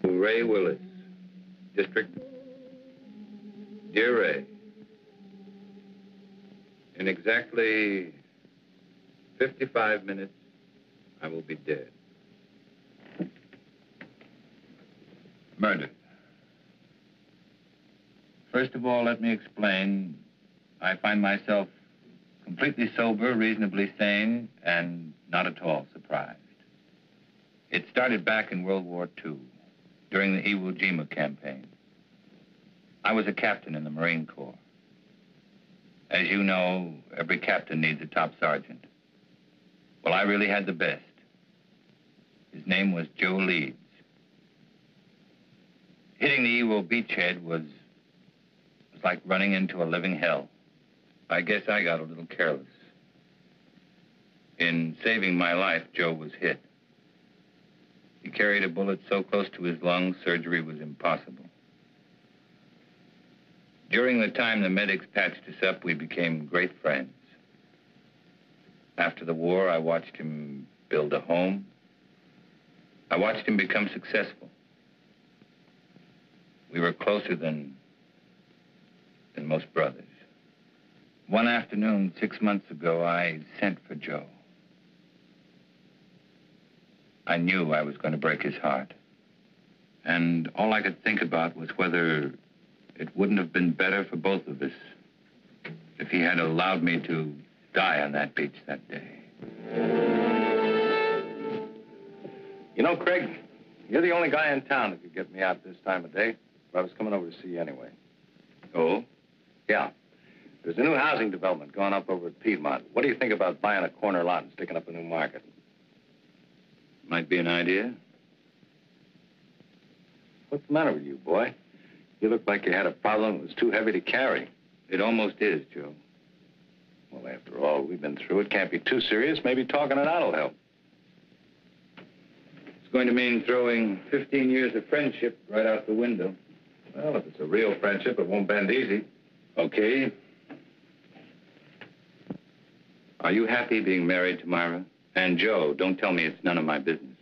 To Ray Willis, District. Dear Ray, in exactly 55 minutes, I will be dead. Murdered. First of all, let me explain. I find myself completely sober, reasonably sane, and not at all surprised. It started back in World War II, during the Iwo Jima campaign. I was a captain in the Marine Corps. As you know, every captain needs a top sergeant. Well, I really had the best. His name was Joe Leeds. Hitting the Iwo beachhead was like running into a living hell. I guess I got a little careless. In saving my life, Joe was hit. He carried a bullet so close to his lungs, surgery was impossible. During the time the medics patched us up, we became great friends. After the war, I watched him build a home. I watched him become successful. We were closer than most brothers. One afternoon, 6 months ago, I sent for Joe. I knew I was going to break his heart. And all I could think about was whether it wouldn't have been better for both of us if he had allowed me to die on that beach that day. You know, Craig, you're the only guy in town that could get me out this time of day. But I was coming over to see you anyway. Oh? Yeah. There's a new housing development going up over at Piedmont. What do you think about buying a corner lot and sticking up a new market? Might be an idea. What's the matter with you, boy? You look like you had a problem that was too heavy to carry. It almost is, Joe. Well, after all we've been through, it can't be too serious. Maybe talking it out will help. It's going to mean throwing 15 years of friendship right out the window. Well, if it's a real friendship, it won't bend easy. Okay. Are you happy being married to Myra? And Joe, don't tell me it's none of my business.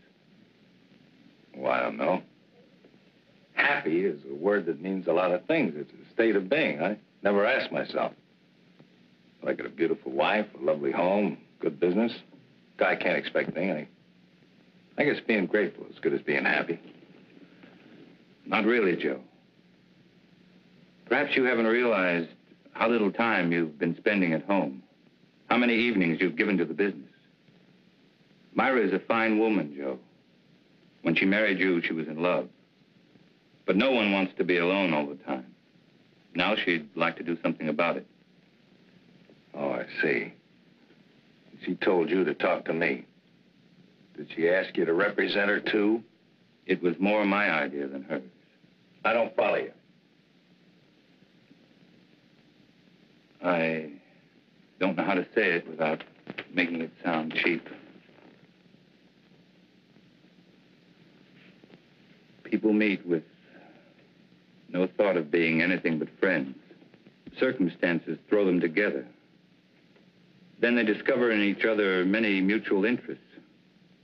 Well, I don't know. Happy is a word that means a lot of things. It's a state of being. I never asked myself. I got a beautiful wife, a lovely home, good business. Guy can't expect anything. I guess being grateful is as good as being happy. Not really, Joe. Perhaps you haven't realized how little time you've been spending at home. How many evenings you've given to the business. Myra is a fine woman, Joe. When she married you, she was in love. But no one wants to be alone all the time. Now she'd like to do something about it. Oh, I see. She told you to talk to me. Did she ask you to represent her, too? It was more my idea than hers. I don't follow you. I don't know how to say it without making it sound cheap. People meet with no thought of being anything but friends. Circumstances throw them together. Then they discover in each other many mutual interests.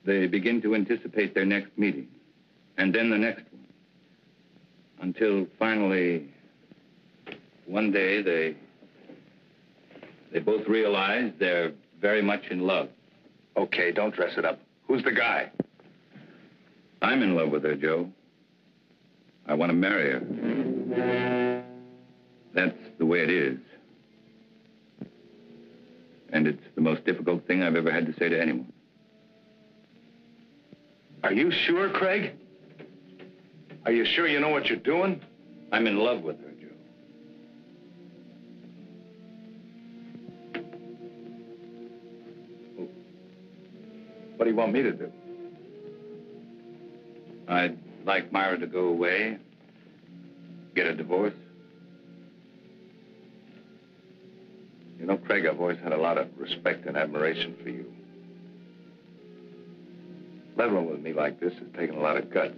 They begin to anticipate their next meeting, and then the next one. Until finally, one day, they both realize they're very much in love. Okay, don't dress it up. Who's the guy? I'm in love with her, Joe. I want to marry her. That's the way it is. And it's the most difficult thing I've ever had to say to anyone. Are you sure, Craig? Are you sure you know what you're doing? I'm in love with her, Joe. What do you want me to do? I'd like Myra to go away, get a divorce. You know, Craig, I've always had a lot of respect and admiration for you. Leveling with me like this has taken a lot of guts.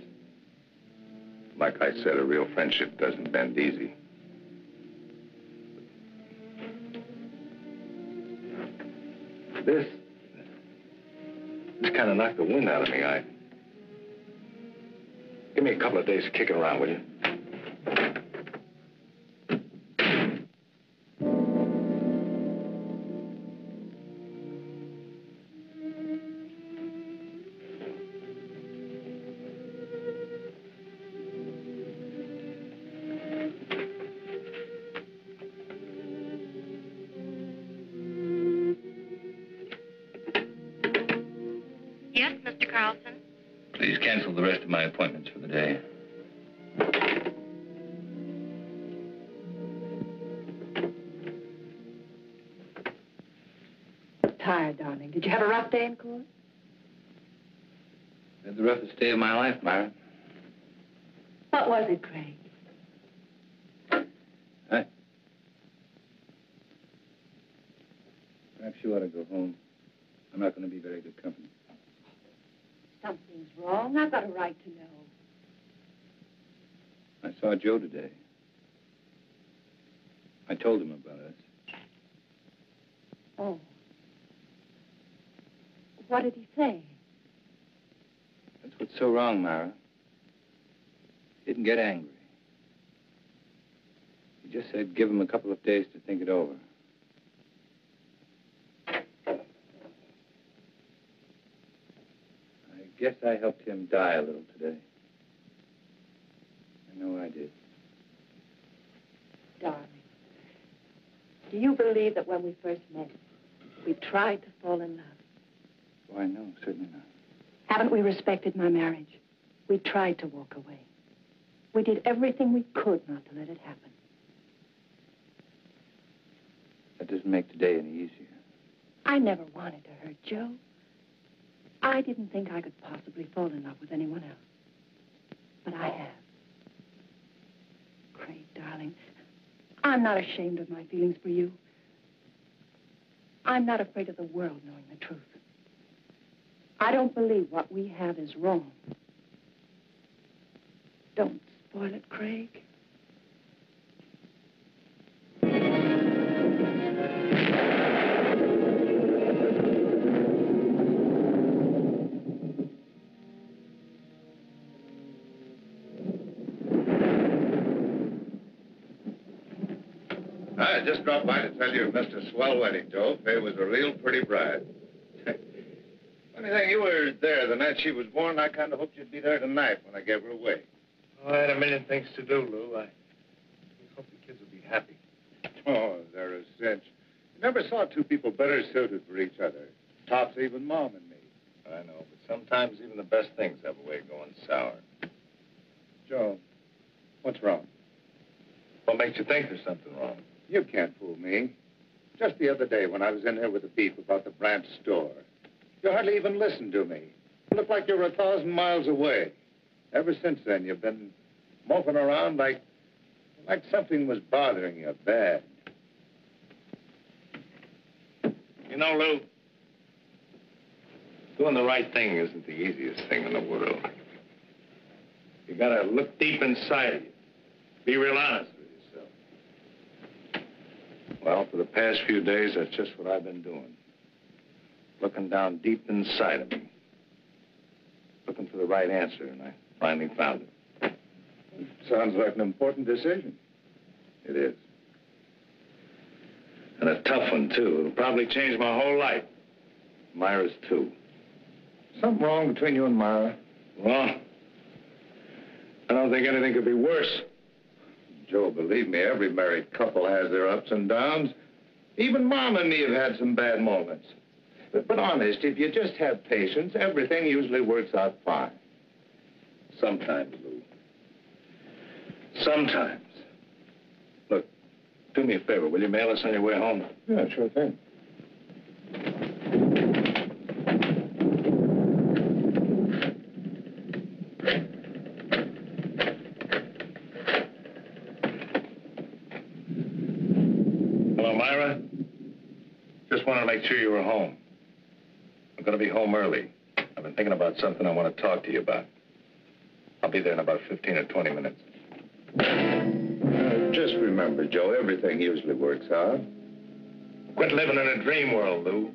Like I said, a real friendship doesn't bend easy. This kind of knocked the wind out of me. Give me a couple of days to kick it around, will you? Yes, Mr. Carlson? Please cancel the rest of my appointments for the day. Tired, darling. Did you have a rough day in court? Had the roughest day of my life, Myra. What was it, Craig? Perhaps you ought to go home. I'm not going to be very good company. Something's wrong. I've got a right to know. I saw Joe today. I told him about us. Oh. What did he say? That's what's so wrong, Myra. He didn't get angry. He just said give him a couple of days to think it over. I guess I helped him die a little today. I know I did. Darling, do you believe that when we first met, we tried to fall in love? Oh, I know, certainly not. Haven't we respected my marriage? We tried to walk away. We did everything we could not to let it happen. That doesn't make today any easier. I never wanted to hurt Joe. I didn't think I could possibly fall in love with anyone else. But I have. Craig, darling, I'm not ashamed of my feelings for you. I'm not afraid of the world knowing the truth. I don't believe what we have is wrong. Don't spoil it, Craig. I just dropped by to tell you Mr. Swell wedding, Joe. Faye was a real pretty bride. Funny thing, you were there the night she was born. I kind of hoped you'd be there tonight when I gave her away. Oh, I had a million things to do, Lou. I hope the kids will be happy. Oh, they're a cinch. You never saw two people better suited for each other. Tops even Mom and me. I know, but sometimes even the best things have a way of going sour. Joe, what's wrong? What makes you think there's something wrong? You can't fool me. Just the other day when I was in here with the beef about the Branch store, you hardly even listened to me. You looked like you were 1,000 miles away. Ever since then, you've been moping around like something was bothering you bad. You know, Lou, doing the right thing isn't the easiest thing in the world. You gotta look deep inside of you. Be real honest with yourself. Well, for the past few days, that's just what I've been doing. Looking down deep inside of me. Looking for the right answer, and I finally found it. Sounds like an important decision. It is. And a tough one, too. It'll probably change my whole life. Myra's, too. Something wrong between you and Myra? Well, I don't think anything could be worse. Joe, believe me, every married couple has their ups and downs. Even Mom and me have had some bad moments. But honest, if you just have patience, everything usually works out fine. Sometimes, Lou. Sometimes. Look, do me a favor. Will you mail us on your way home? Yeah, sure thing. Hello, Myra. Just wanted to make sure you were home. I'm going to be home early. I've been thinking about something I want to talk to you about. I'll be there in about 15 or 20 minutes. Just remember, Joe, everything usually works out. Quit living in a dream world, Lou.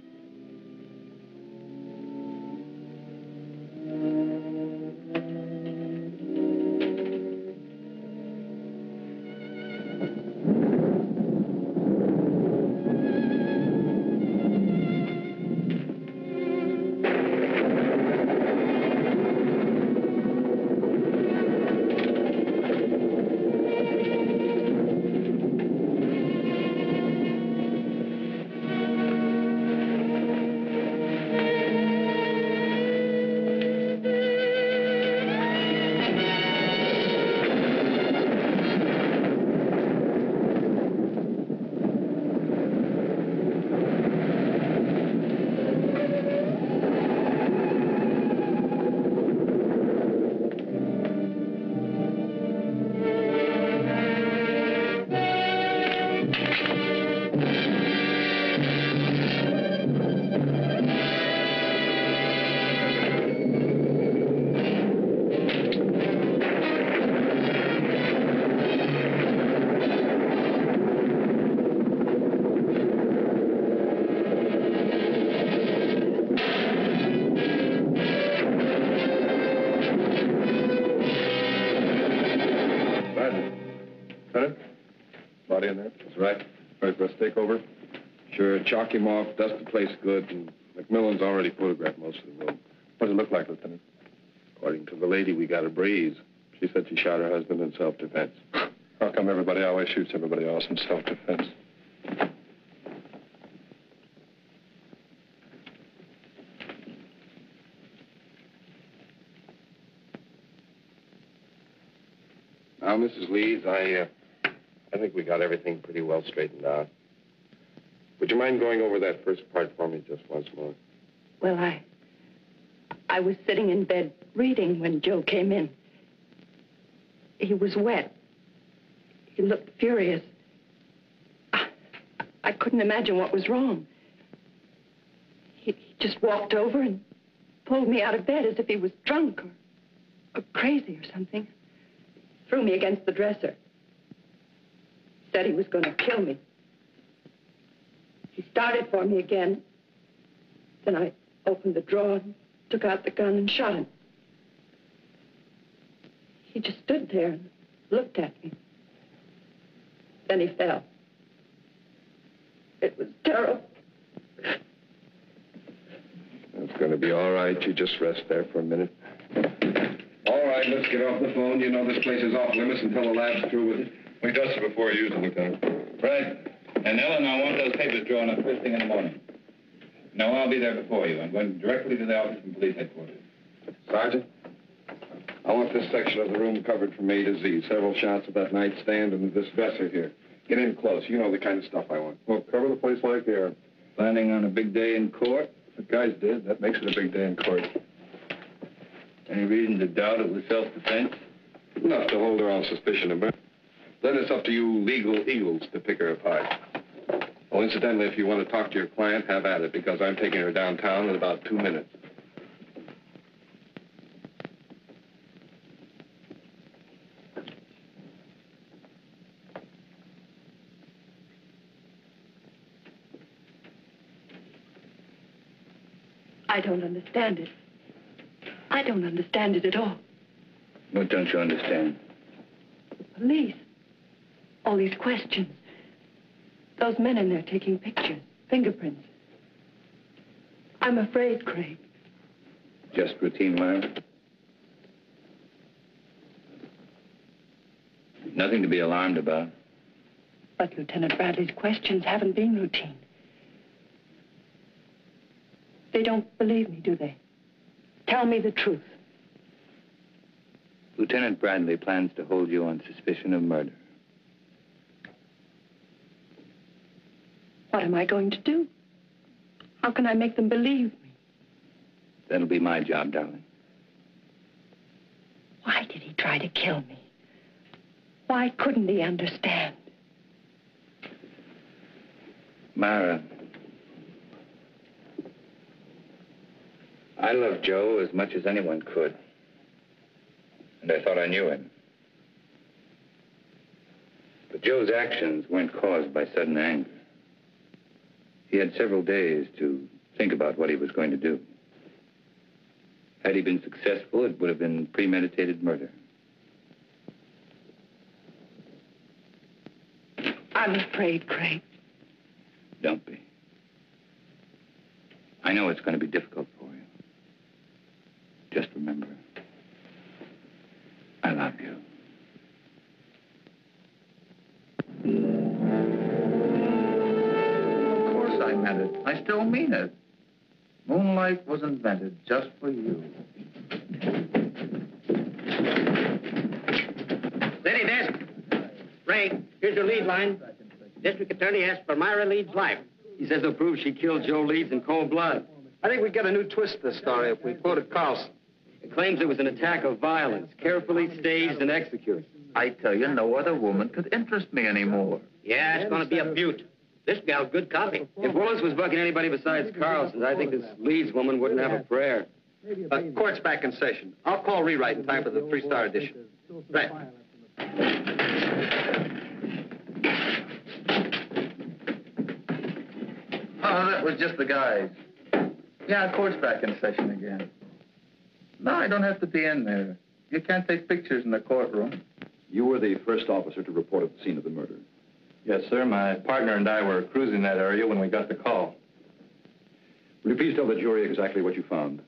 everybody in there? That's right. Ready for us to take over? Sure, chalk him off, dust the place good, and McMillan's already photographed most of the room. What does it look like, Lieutenant? According to the lady, we got a breeze. She said she shot her husband in self-defense. How come everybody always shoots everybody else in self-defense? Now, Mrs. Leeds, I think we got everything pretty well straightened out. Would you mind going over that first part for me just once more? Well, I was sitting in bed reading when Joe came in. He was wet. He looked furious. I couldn't imagine what was wrong. He just walked over and pulled me out of bed as if he was drunk or crazy or something. Threw me against the dresser. Said he was going to kill me. He started for me again. Then I opened the drawer and took out the gun and shot him. He just stood there and looked at me. Then he fell. It was terrible. It's going to be all right. You just rest there for a minute. All right, let's get off the phone. You know this place is off limits until the lab's through with it. We dusted before you used it, Lieutenant. Right. And Ellen, I want those papers drawn up first thing in the morning. No, I'll be there before you. I'm going directly to the office from police headquarters. Sergeant, I want this section of the room covered from A to Z. Several shots of that nightstand and this dresser here. Get in close. You know the kind of stuff I want. Well, cover the place like air. Planning on a big day in court? The guys did. That makes it a big day in court. Any reason to doubt it was self-defense? Enough to hold her on suspicion of murder. Then it's up to you legal eagles to pick her apart. Oh, incidentally, if you want to talk to your client, have at it, because I'm taking her downtown in about 2 minutes. I don't understand it. I don't understand it at all. What don't you understand? The police. All these questions. Those men in there taking pictures, fingerprints. I'm afraid, Craig. Just routine, Myra? Nothing to be alarmed about. But Lieutenant Bradley's questions haven't been routine. They don't believe me, do they? Tell me the truth. Lieutenant Bradley plans to hold you on suspicion of murder. What am I going to do? How can I make them believe me? That'll be my job, darling. Why did he try to kill me? Why couldn't he understand? Myra, I love Joe as much as anyone could. And I thought I knew him. But Joe's actions weren't caused by sudden anger. He had several days to think about what he was going to do. Had he been successful, it would have been premeditated murder. I'm afraid, Craig. Don't be. I know it's going to be difficult for you. Just remember, I love you. Of course I meant it. I still mean it. Moonlight was invented just for you. Steady, desk. Frank, here's your lead line. District Attorney asks for Myra Leeds' life. He says they'll prove she killed Joe Leeds in cold blood. I think we get a new twist to this story if we quoted Carlson. It claims it was an attack of violence, carefully staged and executed. I tell you, no other woman could interest me anymore. Yeah, it's going to be a beaut. This gal's good copy. If Willis was bucking anybody besides Carlson, I think this Leeds woman wouldn't have a prayer. Court's back in session. I'll call rewrite in time for the 3-star edition. Right. Oh, that was just the guys. Yeah, court's back in session again. No, I don't have to be in there. You can't take pictures in the courtroom. You were the first officer to report at the scene of the murder. Yes, sir. My partner and I were cruising that area when we got the call. Will you please tell the jury exactly what you found?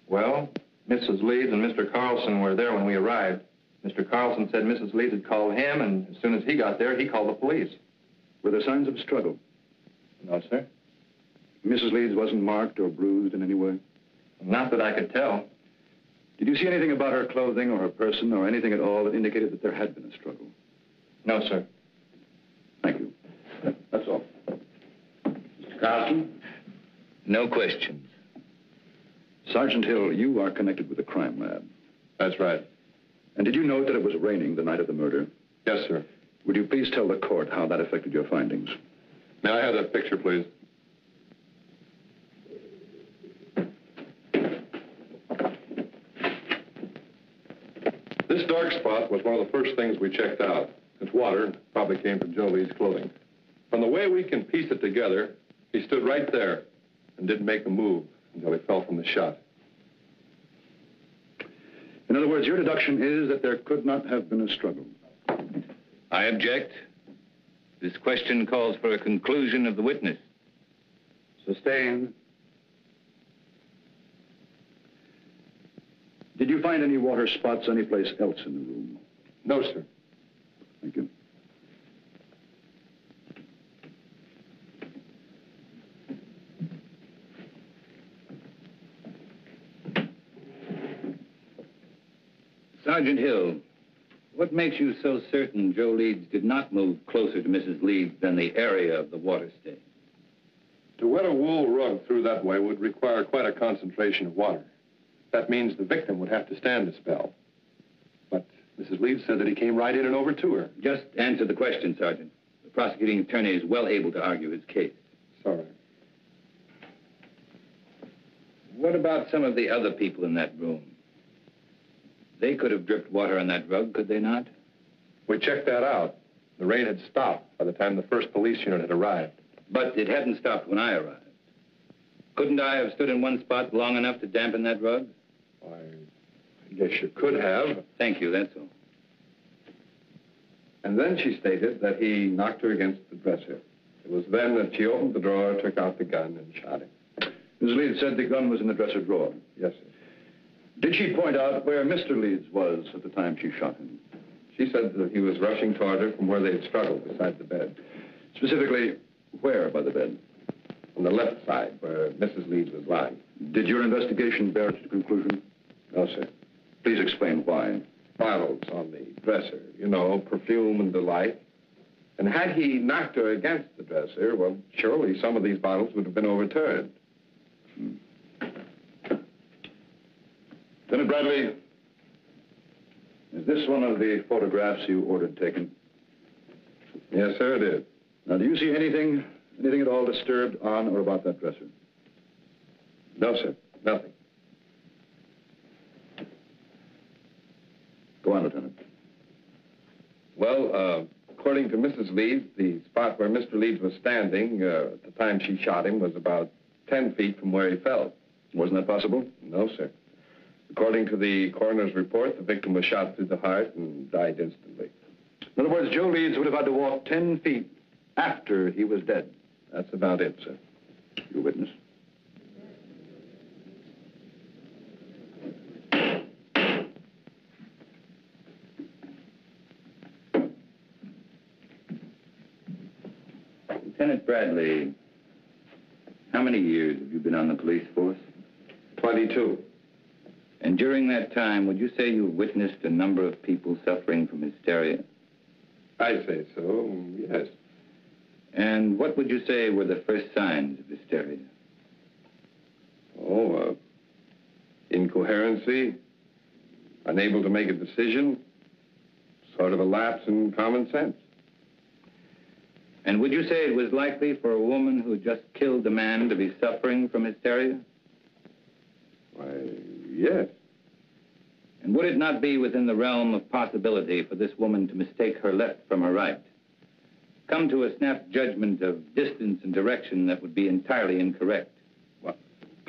Well, Mrs. Leeds and Mr. Carlson were there when we arrived. Mr. Carlson said Mrs. Leeds had called him, and as soon as he got there, he called the police. Were there signs of struggle? No, sir. Mrs. Leeds wasn't marked or bruised in any way? Not that I could tell. Did you see anything about her clothing or her person or anything at all that indicated that there had been a struggle? No, sir. Thank you. That's all. Mr. Carlson? No questions. Sergeant Hill, you are connected with the crime lab. That's right. And did you note that it was raining the night of the murder? Yes, sir. Would you please tell the court how that affected your findings? May I have that picture, please? This dark spot was one of the first things we checked out. It's water, probably came from Joe Lee's clothing. From the way we can piece it together, he stood right there and didn't make a move until he fell from the shot. In other words, your deduction is that there could not have been a struggle. I object. This question calls for a conclusion of the witness. Sustained. Did you find any water spots anyplace else in the room? No, sir. Thank you. Sergeant Hill, what makes you so certain Joe Leeds did not move closer to Mrs. Leeds than the area of the water stain? To wet a wool rug through that way would require quite a concentration of water. That means the victim would have to stand a spell. But Mrs. Leeds said that he came right in and over to her. Just answer the question, Sergeant. The prosecuting attorney is well able to argue his case. Sorry. What about some of the other people in that room? They could have dripped water on that rug, could they not? We checked that out. The rain had stopped by the time the first police unit had arrived. But it hadn't stopped when I arrived. Couldn't I have stood in one spot long enough to dampen that rug? Why, I guess you could have. Thank you, that's all. And then she stated that he knocked her against the dresser. It was then that she opened the drawer, took out the gun, and shot him. Ms. Leeds said the gun was in the dresser drawer. Yes, sir. Did she point out where Mr. Leeds was at the time she shot him? She said that he was rushing toward her from where they had struggled beside the bed. Specifically, where by the bed? On the left side, where Mrs. Leeds was lying. Did your investigation bear it to conclusion? No, sir. Please explain why. Bottles on the dresser, you know, perfume and delight. And had he knocked her against the dresser, well, surely some of these bottles would have been overturned. Lieutenant Bradley, is this one of the photographs you ordered taken? Yes, sir, it is. Now, do you see anything at all disturbed on or about that dresser? No, sir, nothing. Go on, Lieutenant. Well, according to Mrs. Leeds, the spot where Mr. Leeds was standing at the time she shot him was about 10 feet from where he fell. Wasn't that possible? No, sir. According to the coroner's report, the victim was shot through the heart and died instantly. In other words, Joe Leeds would have had to walk 10 feet after he was dead. That's about it, sir. Your witness? Lieutenant Bradley, how many years have you been on the police force? 22. And during that time, would you say you witnessed a number of people suffering from hysteria? I'd say so, yes. And what would you say were the first signs of hysteria? Oh, incoherency, unable to make a decision, sort of a lapse in common sense. And would you say it was likely for a woman who just killed a man to be suffering from hysteria? Why, yes. And would it not be within the realm of possibility for this woman to mistake her left from her right? Come to a snap judgment of distance and direction that would be entirely incorrect? Well,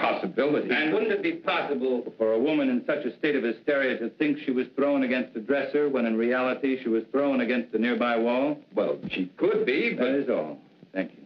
possibility. And wouldn't it be possible for a woman in such a state of hysteria to think she was thrown against a dresser when in reality she was thrown against a nearby wall? Well, she could be, but... That is all. Thank you.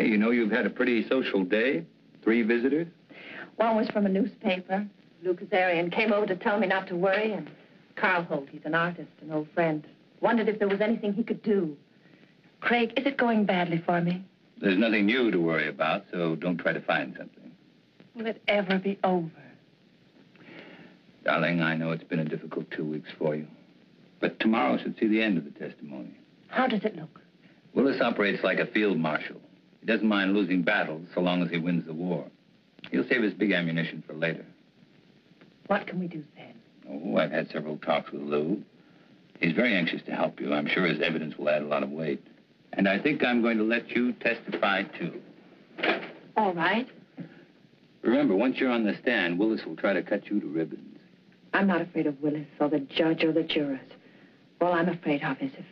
You know, you've had a pretty social day. 3 visitors. One was from a newspaper. Lou Kazarian came over to tell me not to worry, and Carl Holt, he's an artist, an old friend. Wondered if there was anything he could do. Craig, is it going badly for me? There's nothing new to worry about, so don't try to find something. Will it ever be over? Darling, I know it's been a difficult 2 weeks for you. But tomorrow should see the end of the testimony. How does it look? Willis operates like a field marshal. He doesn't mind losing battles so long as he wins the war. He'll save his big ammunition for later. What can we do then? Oh, I've had several talks with Lou. He's very anxious to help you. I'm sure his evidence will add a lot of weight. And I think I'm going to let you testify, too. All right. Remember, once you're on the stand, Willis will try to cut you to ribbons. I'm not afraid of Willis or the judge or the jurors. All I'm afraid of is if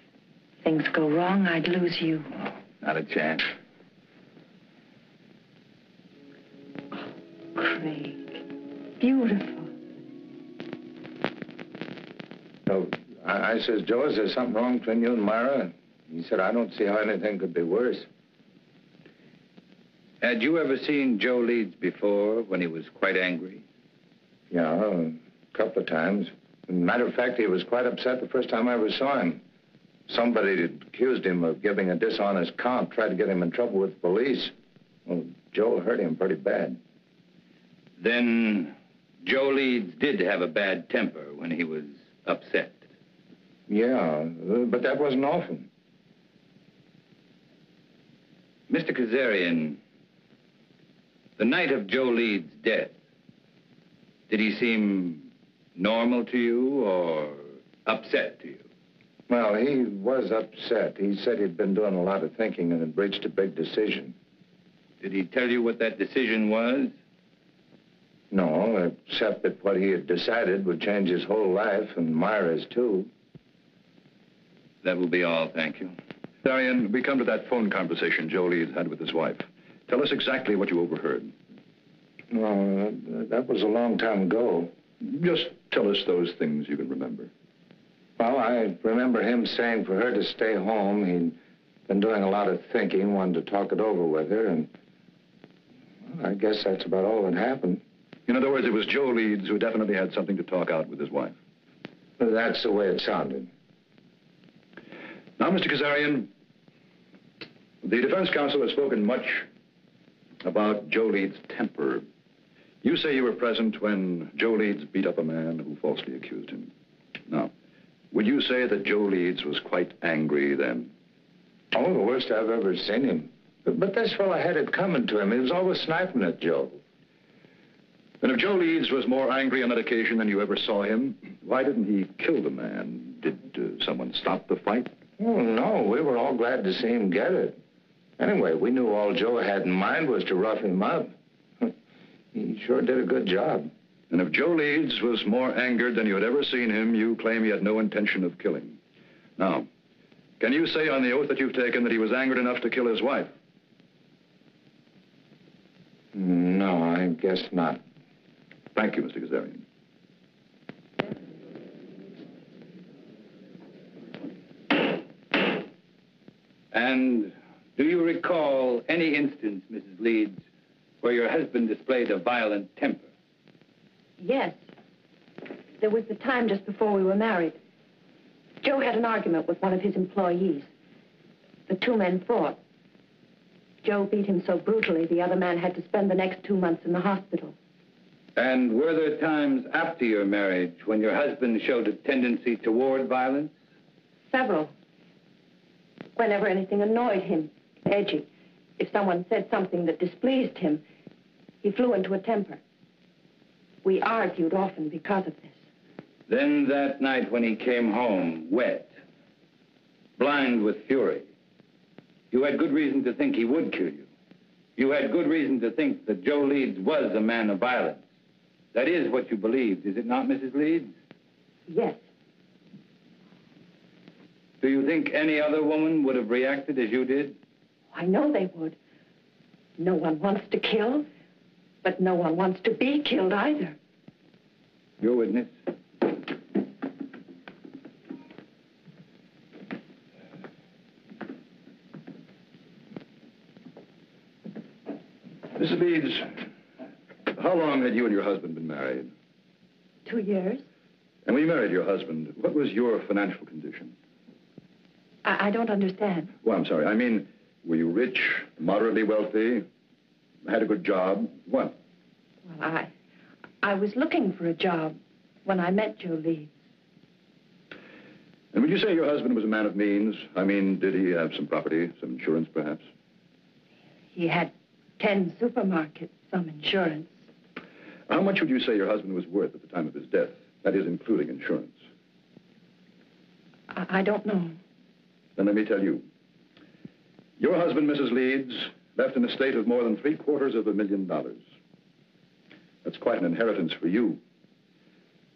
things go wrong, I'd lose you. Oh, not a chance. Craig, beautiful. So I says, Joe, is there something wrong between you and Myra? He said, I don't see how anything could be worse. Had you ever seen Joe Leeds before when he was quite angry? Yeah, a couple of times. Matter of fact, he was quite upset the first time I ever saw him. Somebody had accused him of giving a dishonest count, tried to get him in trouble with the police. Well, Joe hurt him pretty bad. Then Joe Leeds did have a bad temper when he was upset. Yeah, but that wasn't often. Mr. Kazarian, the night of Joe Leeds' death, did he seem normal to you or upset to you? Well, he was upset. He said he'd been doing a lot of thinking and had reached a big decision. Did he tell you what that decision was? No, except that what he had decided would change his whole life, and Myra's, too. That will be all, thank you. Darian, we come to that phone conversation Joe Leeds had with his wife. Tell us exactly what you overheard. Well, that was a long time ago. Just tell us those things you can remember. Well, I remember him saying for her to stay home. He'd been doing a lot of thinking, wanted to talk it over with her, and well, I guess that's about all that happened. In other words, it was Joe Leeds who definitely had something to talk out with his wife. Well, that's the way it sounded. Now, Mr. Kazarian, the defense counsel has spoken much about Joe Leeds' temper. You say you were present when Joe Leeds beat up a man who falsely accused him. Now, would you say that Joe Leeds was quite angry then? Oh, the worst I've ever seen him. But this fellow had it coming to him. He was always sniping at Joe. And if Joe Leeds was more angry on that occasion than you ever saw him, why didn't he kill the man? Did someone stop the fight? Oh, no, we were all glad to see him get it. Anyway, we knew all Joe had in mind was to rough him up. He sure did a good job. And if Joe Leeds was more angered than you had ever seen him, you claim he had no intention of killing. Now, can you say on the oath that you've taken that he was angered enough to kill his wife? No, I guess not. Thank you, Mr. Kazarian. And do you recall any instance, Mrs. Leeds, where your husband displayed a violent temper? Yes. There was the time just before we were married. Joe had an argument with one of his employees. The 2 men fought. Joe beat him so brutally, the other man had to spend the next 2 months in the hospital. And were there times after your marriage when your husband showed a tendency toward violence? Several. Whenever anything annoyed him, edgy. If someone said something that displeased him, He flew into a temper. We argued often because of this. Then that night when he came home, wet, blind with fury, you had good reason to think he would kill you. You had good reason to think that Joe Leeds was a man of violence. That is what you believed, is it not, Mrs. Leeds? Yes. Do you think any other woman would have reacted as you did? I know they would. No one wants to kill, but no one wants to be killed either. Your witness. Mrs. Leeds, how long had you and your husband been married? 2 years. And when you married your husband, what was your financial condition? I don't understand. Well, I'm sorry. I mean, were you rich, moderately wealthy, had a good job? What? Well, I was looking for a job when I met Joe Leeds. And would you say your husband was a man of means? I mean, did he have some property, some insurance, perhaps? He had 10 supermarkets, some insurance. How much would you say your husband was worth at the time of his death? That is, including insurance. I don't know. Then let me tell you. Your husband, Mrs. Leeds, left an estate of more than $750,000. That's quite an inheritance for you.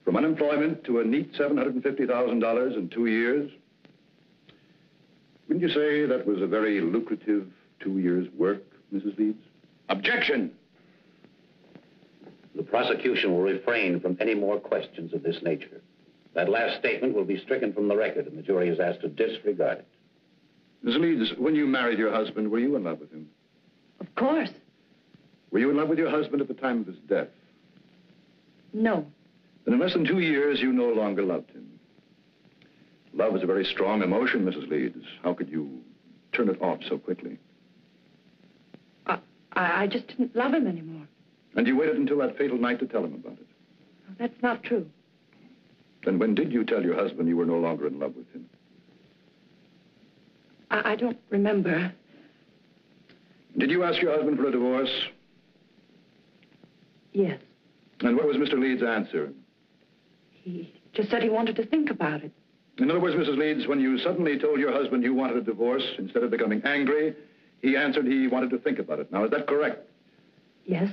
From unemployment to a neat $750,000 in 2 years. Wouldn't you say that was a very lucrative 2 years' work, Mrs. Leeds? Objection! The prosecution will refrain from any more questions of this nature. That last statement will be stricken from the record, and the jury is asked to disregard it. Mrs. Leeds, when you married your husband, were you in love with him? Of course. Were you in love with your husband at the time of his death? No. Then in less than 2 years, you no longer loved him. Love is a very strong emotion, Mrs. Leeds. How could you turn it off so quickly? I just didn't love him anymore. And you waited until that fatal night to tell him about it? No, that's not true. Then when did you tell your husband you were no longer in love with him? I don't remember. Did you ask your husband for a divorce? Yes. And what was Mr. Leeds' answer? He just said he wanted to think about it. In other words, Mrs. Leeds, when you suddenly told your husband you wanted a divorce, instead of becoming angry, he answered he wanted to think about it. Now, is that correct? Yes.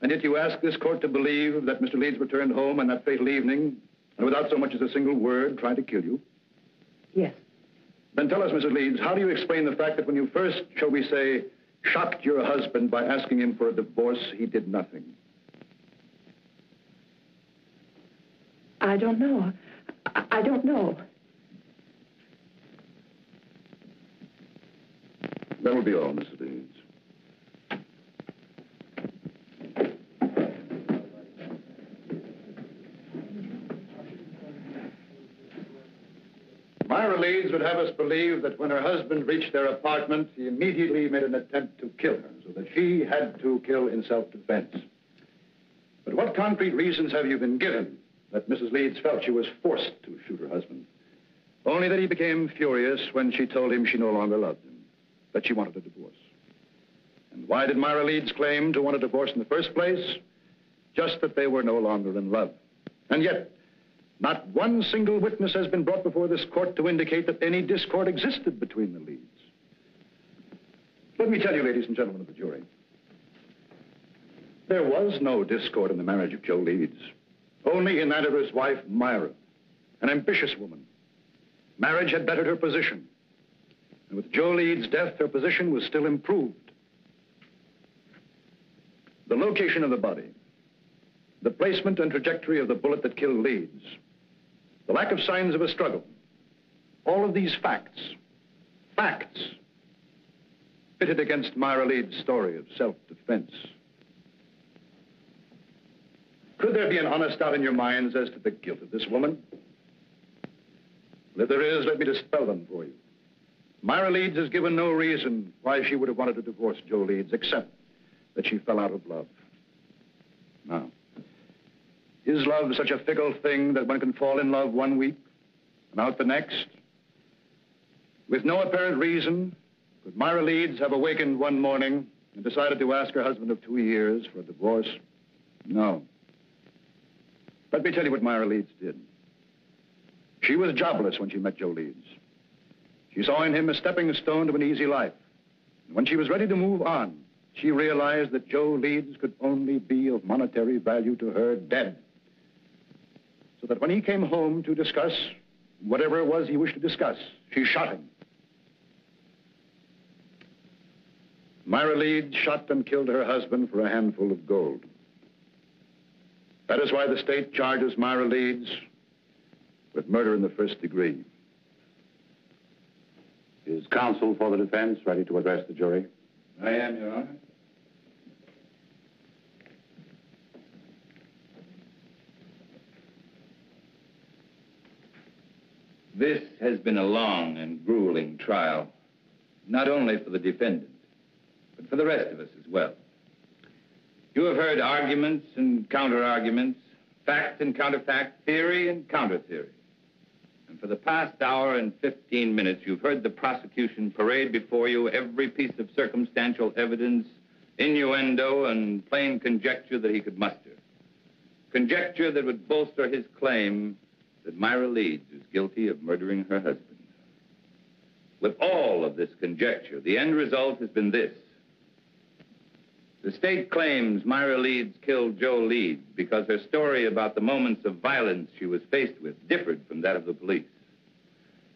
And yet you asked this court to believe that Mr. Leeds returned home on that fatal evening, and without so much as a single word, tried to kill you? Yes. Then tell us, Mrs. Leeds, how do you explain the fact that when you first, shall we say, shocked your husband by asking him for a divorce, he did nothing? I don't know. I don't know. That will be all, Mrs. Leeds. Myra Leeds would have us believe that when her husband reached their apartment, he immediately made an attempt to kill her, so that she had to kill in self-defense. But what concrete reasons have you been given that Mrs. Leeds felt she was forced to shoot her husband? Only that he became furious when she told him she no longer loved him, that she wanted a divorce. And why did Myra Leeds claim to want a divorce in the first place? Just that they were no longer in love. And yet, not one single witness has been brought before this court to indicate that any discord existed between the Leeds. Let me tell you, ladies and gentlemen of the jury, there was no discord in the marriage of Joe Leeds, only in that of his wife, Myra, an ambitious woman. Marriage had bettered her position, and with Joe Leeds' death, her position was still improved. The location of the body, the placement and trajectory of the bullet that killed Leeds, the lack of signs of a struggle, all of these facts, pitted against Myra Leeds' story of self-defense. Could there be an honest doubt in your minds as to the guilt of this woman? Well, if there is, let me dispel them for you. Myra Leeds has given no reason why she would have wanted to divorce Joe Leeds, except that she fell out of love. Now, is love such a fickle thing that one can fall in love one week and out the next? With no apparent reason, could Myra Leeds have awakened one morning and decided to ask her husband of 2 years for a divorce? No. Let me tell you what Myra Leeds did. She was jobless when she met Joe Leeds. She saw in him a stepping stone to an easy life. And when she was ready to move on, she realized that Joe Leeds could only be of monetary value to her dead. So that when he came home to discuss whatever it was he wished to discuss, she shot him. Myra Leeds shot and killed her husband for a handful of gold. That is why the state charges Myra Leeds with murder in the first degree. Is counsel for the defense ready to address the jury? I am, Your Honor. This has been a long and grueling trial, not only for the defendant, but for the rest of us as well. You have heard arguments and counter-arguments, fact and counterfact, theory and counter-theory. And for the past hour and 15 minutes, you've heard the prosecution parade before you every piece of circumstantial evidence, innuendo, and plain conjecture that he could muster. Conjecture that would bolster his claim that Myra Leeds is guilty of murdering her husband. With all of this conjecture, the end result has been this. The state claims Myra Leeds killed Joe Leeds because her story about the moments of violence she was faced with differed from that of the police.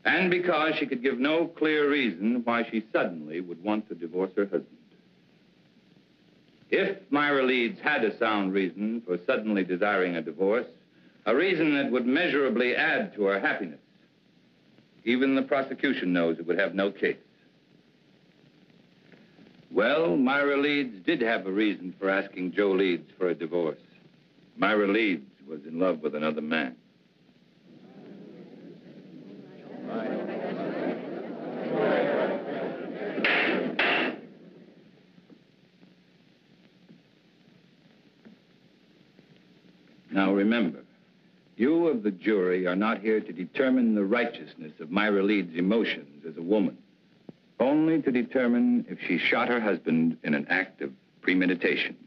And because she could give no clear reason why she suddenly would want to divorce her husband. If Myra Leeds had a sound reason for suddenly desiring a divorce, a reason that would measurably add to her happiness, even the prosecution knows it would have no case. Well, Myra Leeds did have a reason for asking Joe Leeds for a divorce. Myra Leeds was in love with another man. Now remember, you of the jury are not here to determine the righteousness of Myra Leeds' emotions as a woman. Only to determine if she shot her husband in an act of premeditation.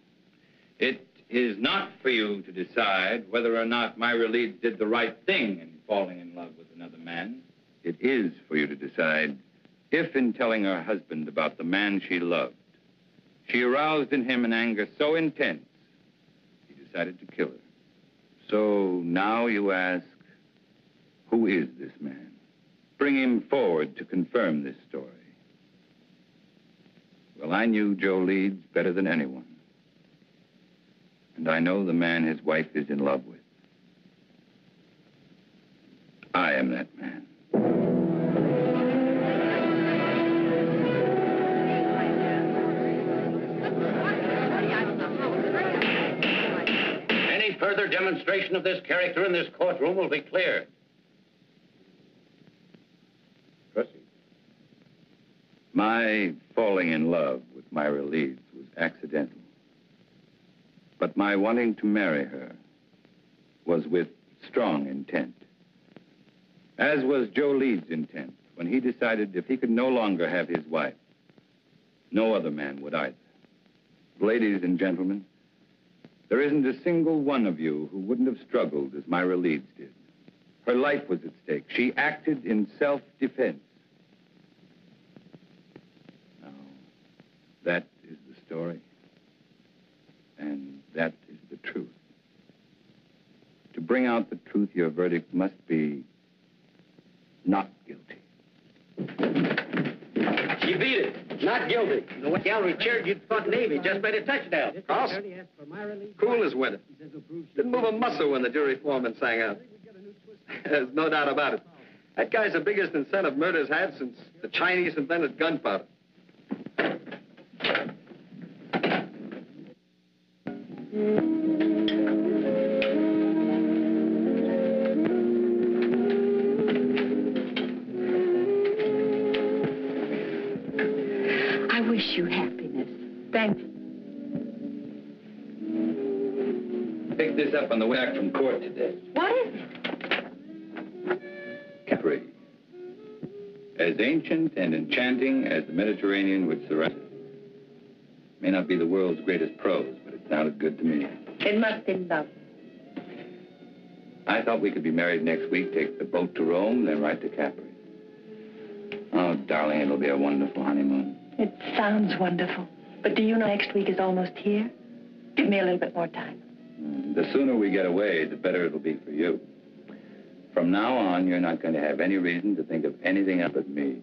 It is not for you to decide whether or not Myra Leeds did the right thing in falling in love with another man. It is for you to decide if, in telling her husband about the man she loved, she aroused in him an anger so intense, he decided to kill her. So now you ask, who is this man? Bring him forward to confirm this story. Well, I knew Joe Leeds better than anyone. And I know the man his wife is in love with. I am that man. Any further demonstration of this character in this courtroom will be clear. My falling in love with Myra Leeds was accidental. But my wanting to marry her was with strong intent. As was Joe Leeds' intent when he decided if he could no longer have his wife, no other man would either. Ladies and gentlemen, there isn't a single one of you who wouldn't have struggled as Myra Leeds did. Her life was at stake. She acted in self-defense. That is the story. And that is the truth. To bring out the truth, your verdict must be not guilty. She beat it. Not guilty. The gallery cheered you'd fought Navy. Just made a touchdown. Carlson, cool as winter. Didn't move a muscle when the jury foreman sang out. There's no doubt about it. That guy's the biggest incentive murder's had since the Chinese invented gunpowder. I wish you happiness. Thanks. Picked this up on the way back from court today. What is it? Capri. As ancient and enchanting as the Mediterranean which surrounds it. May not be the world's greatest prose, but it sounded good to me. It must be lovely. I thought we could be married next week, take the boat to Rome, then right to Capri. Oh, darling, it'll be a wonderful honeymoon. It sounds wonderful. But do you know next week is almost here? Give me a little bit more time. The sooner we get away, the better it'll be for you. From now on, you're not going to have any reason to think of anything else but me.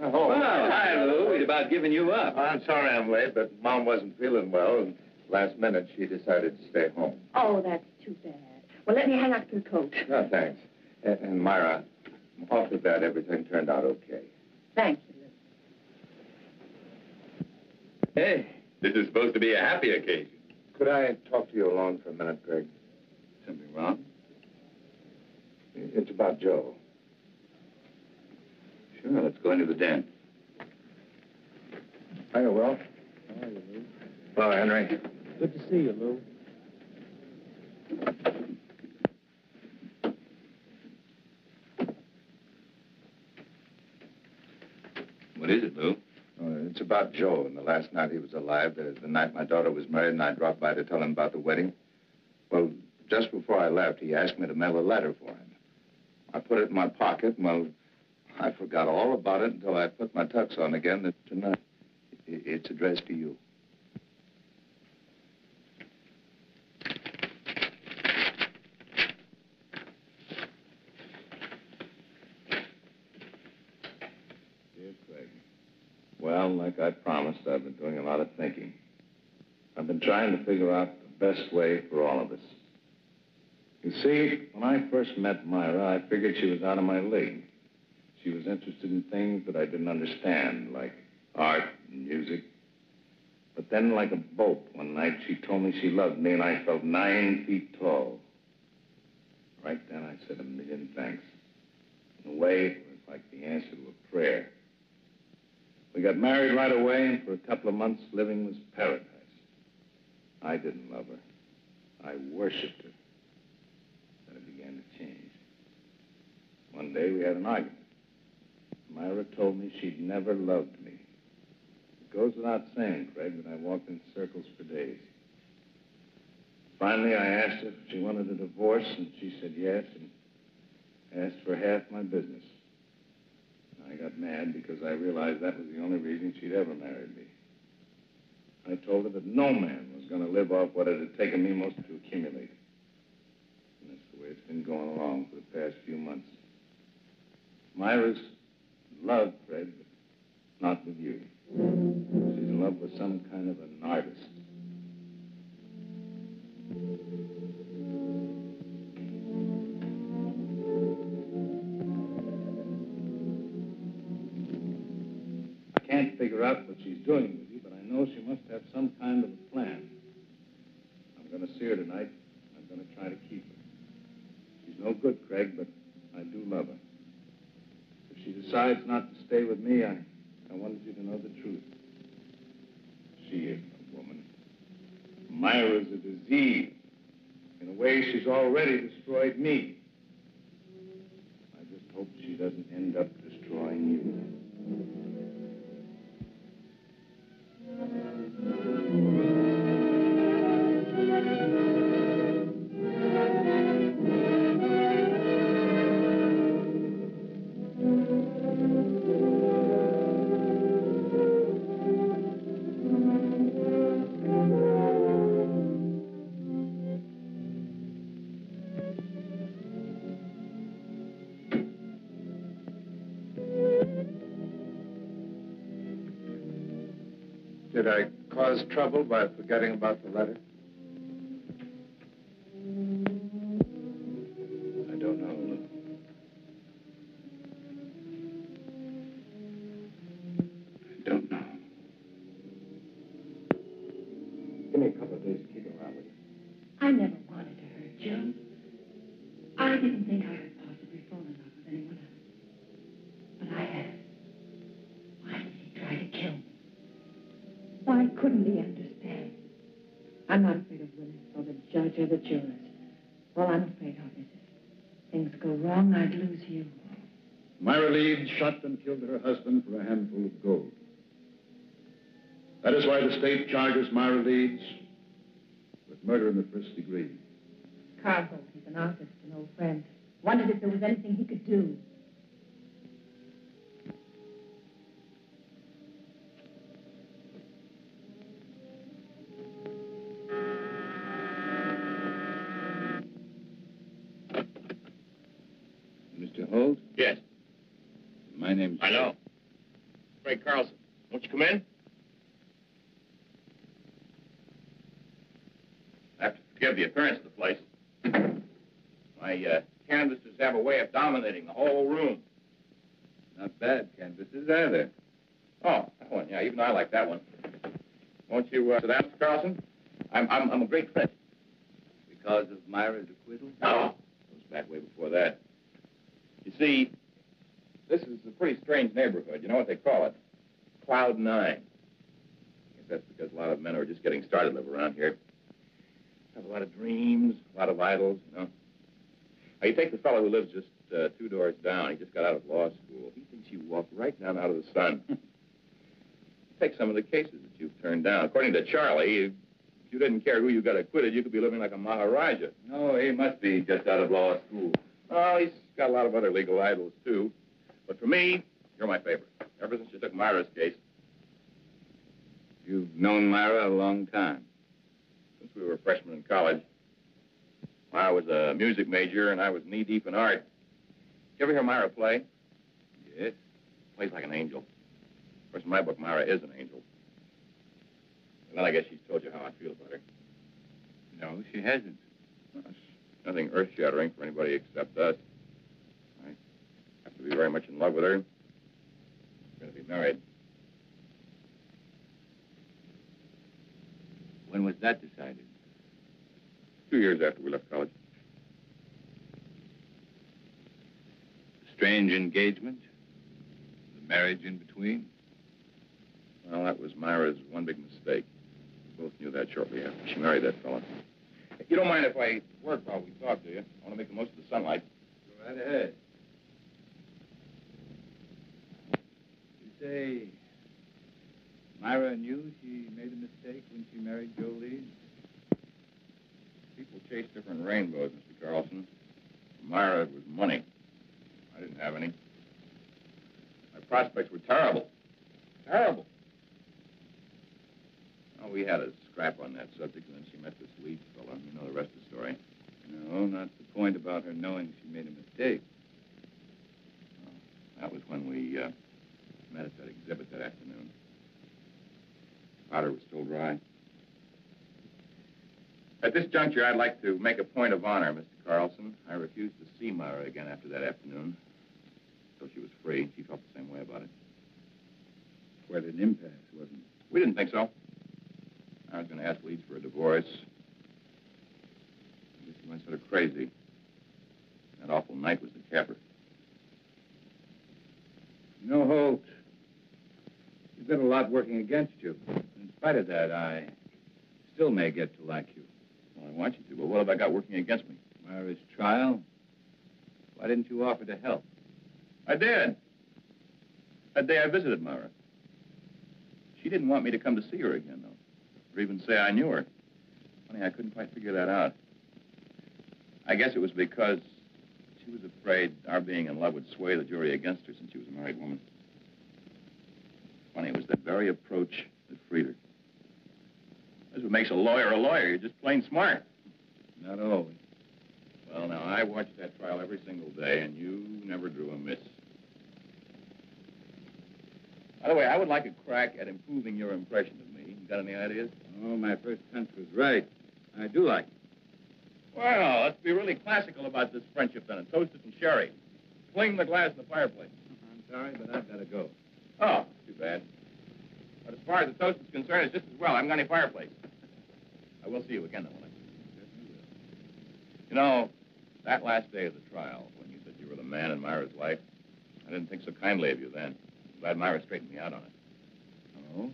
Oh, well, hi, Lou. We'd about given you up. I'm sorry I'm late, but Mom wasn't feeling well, and last minute she decided to stay home. Oh, that's too bad. Well, let me hang up your coat. No, thanks. And Myra, I'm awfully glad everything turned out okay. Thank you, Lou. Hey, this is supposed to be a happy occasion. Could I talk to you alone for a minute, Greg? Something wrong? It's about Joe. Sure, let's go into the den. Hiya, Will. How are you, Lou? Hello, Henry. Good to see you, Lou. What is it, Lou? It's about Joe and the last night he was alive, the night my daughter was married, and I dropped by to tell him about the wedding. Well, just before I left, he asked me to mail a letter for him. I put it in my pocket, and, well, I forgot all about it until I put my tux on again tonight. It's addressed to you. Dear Craig, well, like I promised, I've been doing a lot of thinking. I've been trying to figure out the best way for all of us. You see, when I first met Myra, I figured she was out of my league. She was interested in things that I didn't understand, like art and music. But then, like a bolt, one night she told me she loved me, and I felt 9 feet tall. Right then, I said a million thanks. In a way, it was like the answer to a prayer. We got married right away, and for a couple of months, living was paradise. I didn't love her. I worshipped her. Then it began to change. One day, we had an argument. Myra told me she'd never loved me. It goes without saying, Craig, that I walked in circles for days. Finally, I asked her if she wanted a divorce, and she said yes, and asked for half my business. I got mad because I realized that was the only reason she'd ever married me. I told her that no man was going to live off what it had taken me most to accumulate. And that's the way it's been going along for the past few months. Myra's in love, Fred, but not with you. She's in love with some kind of an artist. I can't figure out what she's doing with you, but I know she must have some kind of a plan. I'm going to see her tonight. I'm going to try to keep her. She's no good, Craig, but I do love her. If she decides not to stay with me, I wanted you to know the truth. She isn't a woman. Myra's a disease. In a way, she's already destroyed me. I just hope she doesn't end up destroying you. Did I cause trouble by forgetting about the letter? I don't know. I don't know. Give me a couple of days to keep around with you. I never wanted to hurt Joe. I didn't think I could possibly fall in love with anyone else. But I have. Why did he try to kill me? Why couldn't he understand? I'm not afraid of Willis or the judge or the jurors. All I'm afraid of is if things go wrong, I'd lose you. Myra Leeds shot and killed her husband for a handful of gold. That is why the state charges Myra Leeds with murder in the first degree. Carl Holt, he's an artist, an old friend. Wondered if there was anything he could do. Mr. Holt? Yes. My name's... I know. Frank Carlson. Won't you come in? I have to forgive the appearance of the place. My canvases have a way of dominating the whole room. Not bad canvases either. Oh, that one. Yeah, even I like that one. Won't you sit down, Mr. Carlson? I'm a great friend. Because of Myra's acquittal? No. It goes back way before that. You see, this is a pretty strange neighborhood. You know what they call it? Cloud 9. I guess that's because a lot of men who are just getting started live around here. Have a lot of dreams, a lot of idols, you know. Now, you take the fellow who lives just 2 doors down. He just got out of law school. He thinks you walk right down out of the sun. Take some of the cases that you've turned down. According to Charlie, if you didn't care who you got acquitted, you could be living like a Maharaja. No, he must be just out of law school. Oh, he's got a lot of other legal idols, too. But for me, you're my favorite. Ever since you took Myra's case. You've known Myra a long time. Since we were freshmen in college. Myra was a music major, and I was knee-deep in art. You ever hear Myra play? Yes. Plays like an angel. Of course, in my book, Myra is an angel. And then I guess she's told you how I feel about her. No, she hasn't. Well, it's nothing earth-shattering for anybody except us. I have to be very much in love with her. We're going to be married. When was that decided? 2 years after we left college. Strange engagement? The marriage in between? Well, that was Myra's one big mistake. We both knew that shortly after she married that fella. You don't mind if I work while we talk, do you? I want to make the most of the sunlight. Go right ahead. You say Myra knew she made a mistake when she married Joe Leeds? People chase different rainbows, Mr. Carlson. For Myra, it was money. I didn't have any. My prospects were terrible. Terrible. Well, we had a scrap on that subject, and then she met this Leeds fellow. You know the rest of the story. No, not the point about her knowing she made a mistake. Well, that was when we met at that exhibit that afternoon. Powder was still dry. At this juncture, I'd like to make a point of honor, Mr. Carlson. I refused to see Myra again after that afternoon. Until she was free. She felt the same way about it. Quite an impasse, wasn't it? We didn't think so. I was going to ask Leeds for a divorce. I guess he went sort of crazy. That awful night was the capper. You know, Holt, you've got a lot working against you. In spite of that, I still may get to like you. Well, I want you to, but what have I got working against me? Myra's trial. Why didn't you offer to help? I did. That day I visited Myra. She didn't want me to come to see her again, though. Or even say I knew her. Funny, I couldn't quite figure that out. I guess it was because she was afraid our being in love would sway the jury against her since she was a married woman. Funny, it was that very approach that freed her. That's what makes a lawyer a lawyer. You're just plain smart. Not always. Well, now, I watched that trial every single day, and you never drew a miss. By the way, I would like a crack at improving your impression of me. You got any ideas? Oh, my first hunch was right. I do like it. Well, let's be really classical about this friendship, then, and toast it in sherry. Fling the glass in the fireplace. I'm sorry, but I've got to go. Oh, too bad. But as far as the toast is concerned, it's just as well. I haven't got any fireplace. I will see you again, though, won't I? You know, that last day of the trial, when you said you were the man in Myra's life, I didn't think so kindly of you then. I'm glad Myra straightened me out on it. Oh?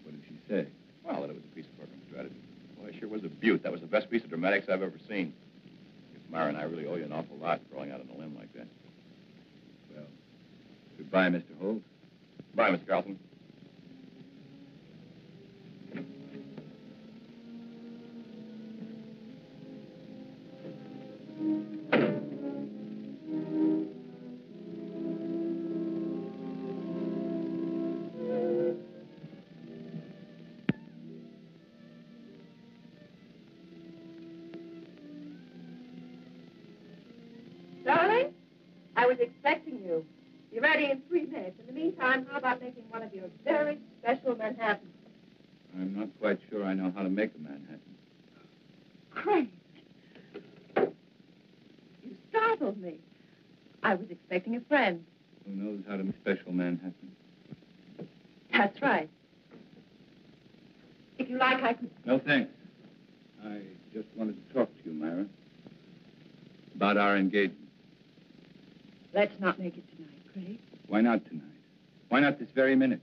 What did she say? Well, that it was a piece of program strategy. Well, it sure was a beaut. That was the best piece of dramatics I've ever seen. I guess Myra and I really owe you an awful lot for going out on a limb like that. Well, Bye, Mr. Holt. Bye, Mr. Carlson. Darling, I was expecting you. Be ready in 3 minutes. In the meantime, how about making one of your very special Manhattans? I'm not quite sure I know how to make a Manhattan. Craig. You startled me. I was expecting a friend. Who knows how to make special Manhattan? That's right. If you like, I can... No, thanks. I just wanted to talk to you, Myra. About our engagement. Let's not make it tonight, Craig. Why not tonight? Why not this very minute?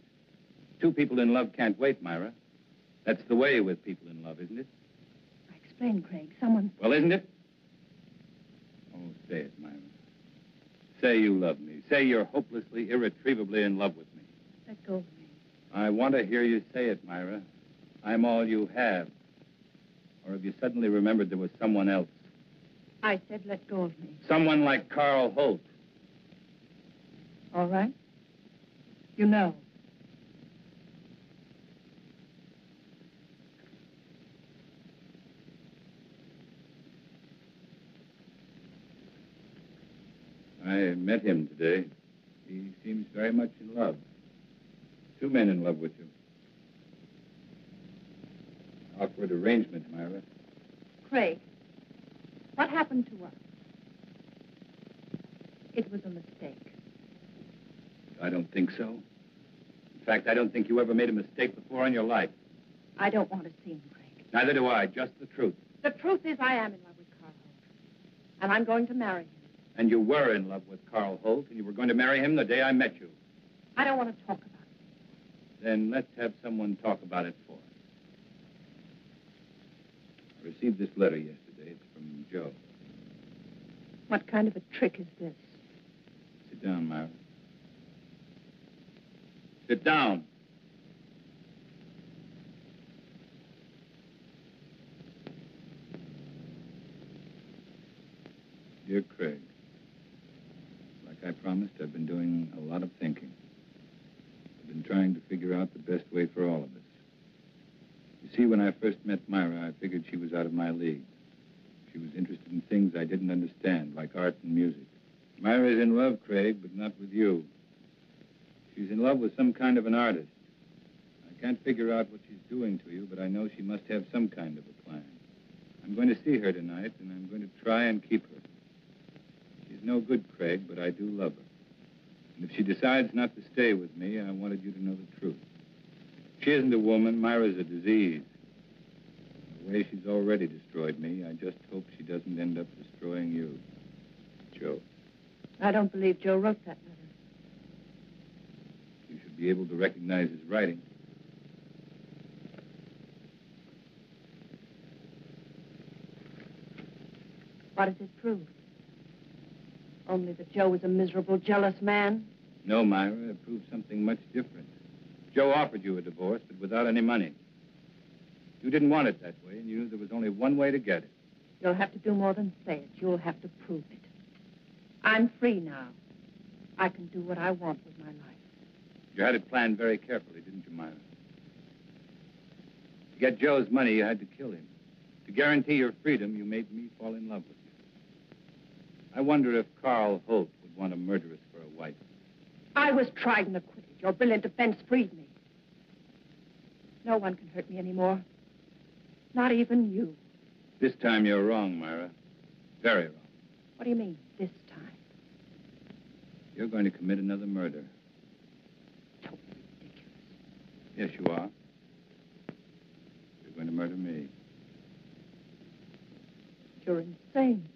Two people in love can't wait, Myra. That's the way with people in love, isn't it? I explained, Craig. Someone... Well, isn't it? Oh, say it, Myra. Say you love me. Say you're hopelessly, irretrievably in love with me. Let go of me. I want to hear you say it, Myra. I'm all you have. Or have you suddenly remembered there was someone else? I said let go of me. Someone like Carl Holt. All right. You know. I met him today. He seems very much in love. Two men in love with you. Awkward arrangement, Myra. Craig, what happened to us? It was a mistake. I don't think so. In fact, I don't think you ever made a mistake before in your life. I don't want to see him, Craig. Neither do I. Just the truth. The truth is I am in love with Carl Holt. And I'm going to marry him. And you were in love with Carl Holt, and you were going to marry him the day I met you. I don't want to talk about it. Then let's have someone talk about it for us. I received this letter yesterday. It's from Joe. What kind of a trick is this? Sit down, Myra. Sit down. Dear Craig, like I promised, I've been doing a lot of thinking. I've been trying to figure out the best way for all of us. You see, when I first met Myra, I figured she was out of my league. She was interested in things I didn't understand, like art and music. Myra's in love, Craig, but not with you. She's in love with some kind of an artist. I can't figure out what she's doing to you, but I know she must have some kind of a plan. I'm going to see her tonight, and I'm going to try and keep her. She's no good, Craig, but I do love her. And if she decides not to stay with me, I wanted you to know the truth. She isn't a woman. Myra's a disease. The way she's already destroyed me, I just hope she doesn't end up destroying you. Joe. I don't believe Joe wrote that letter. You should be able to recognize his writing. What does it prove? Only that Joe was a miserable, jealous man? No, Myra, it proves something much different. Joe offered you a divorce, but without any money. You didn't want it that way, and you knew there was only one way to get it. You'll have to do more than say it. You'll have to prove it. I'm free now. I can do what I want with my life. You had it planned very carefully, didn't you, Myra? To get Joe's money, you had to kill him. To guarantee your freedom, you made me fall in love with you. I wonder if Carl Holt would want a murderess for a wife. I was tried and acquitted. Your brilliant defense freed me. No one can hurt me anymore. Not even you. This time you're wrong, Myra. Very wrong. What do you mean, this time? You're going to commit another murder. Totally ridiculous. Yes, you are. You're going to murder me. You're insane.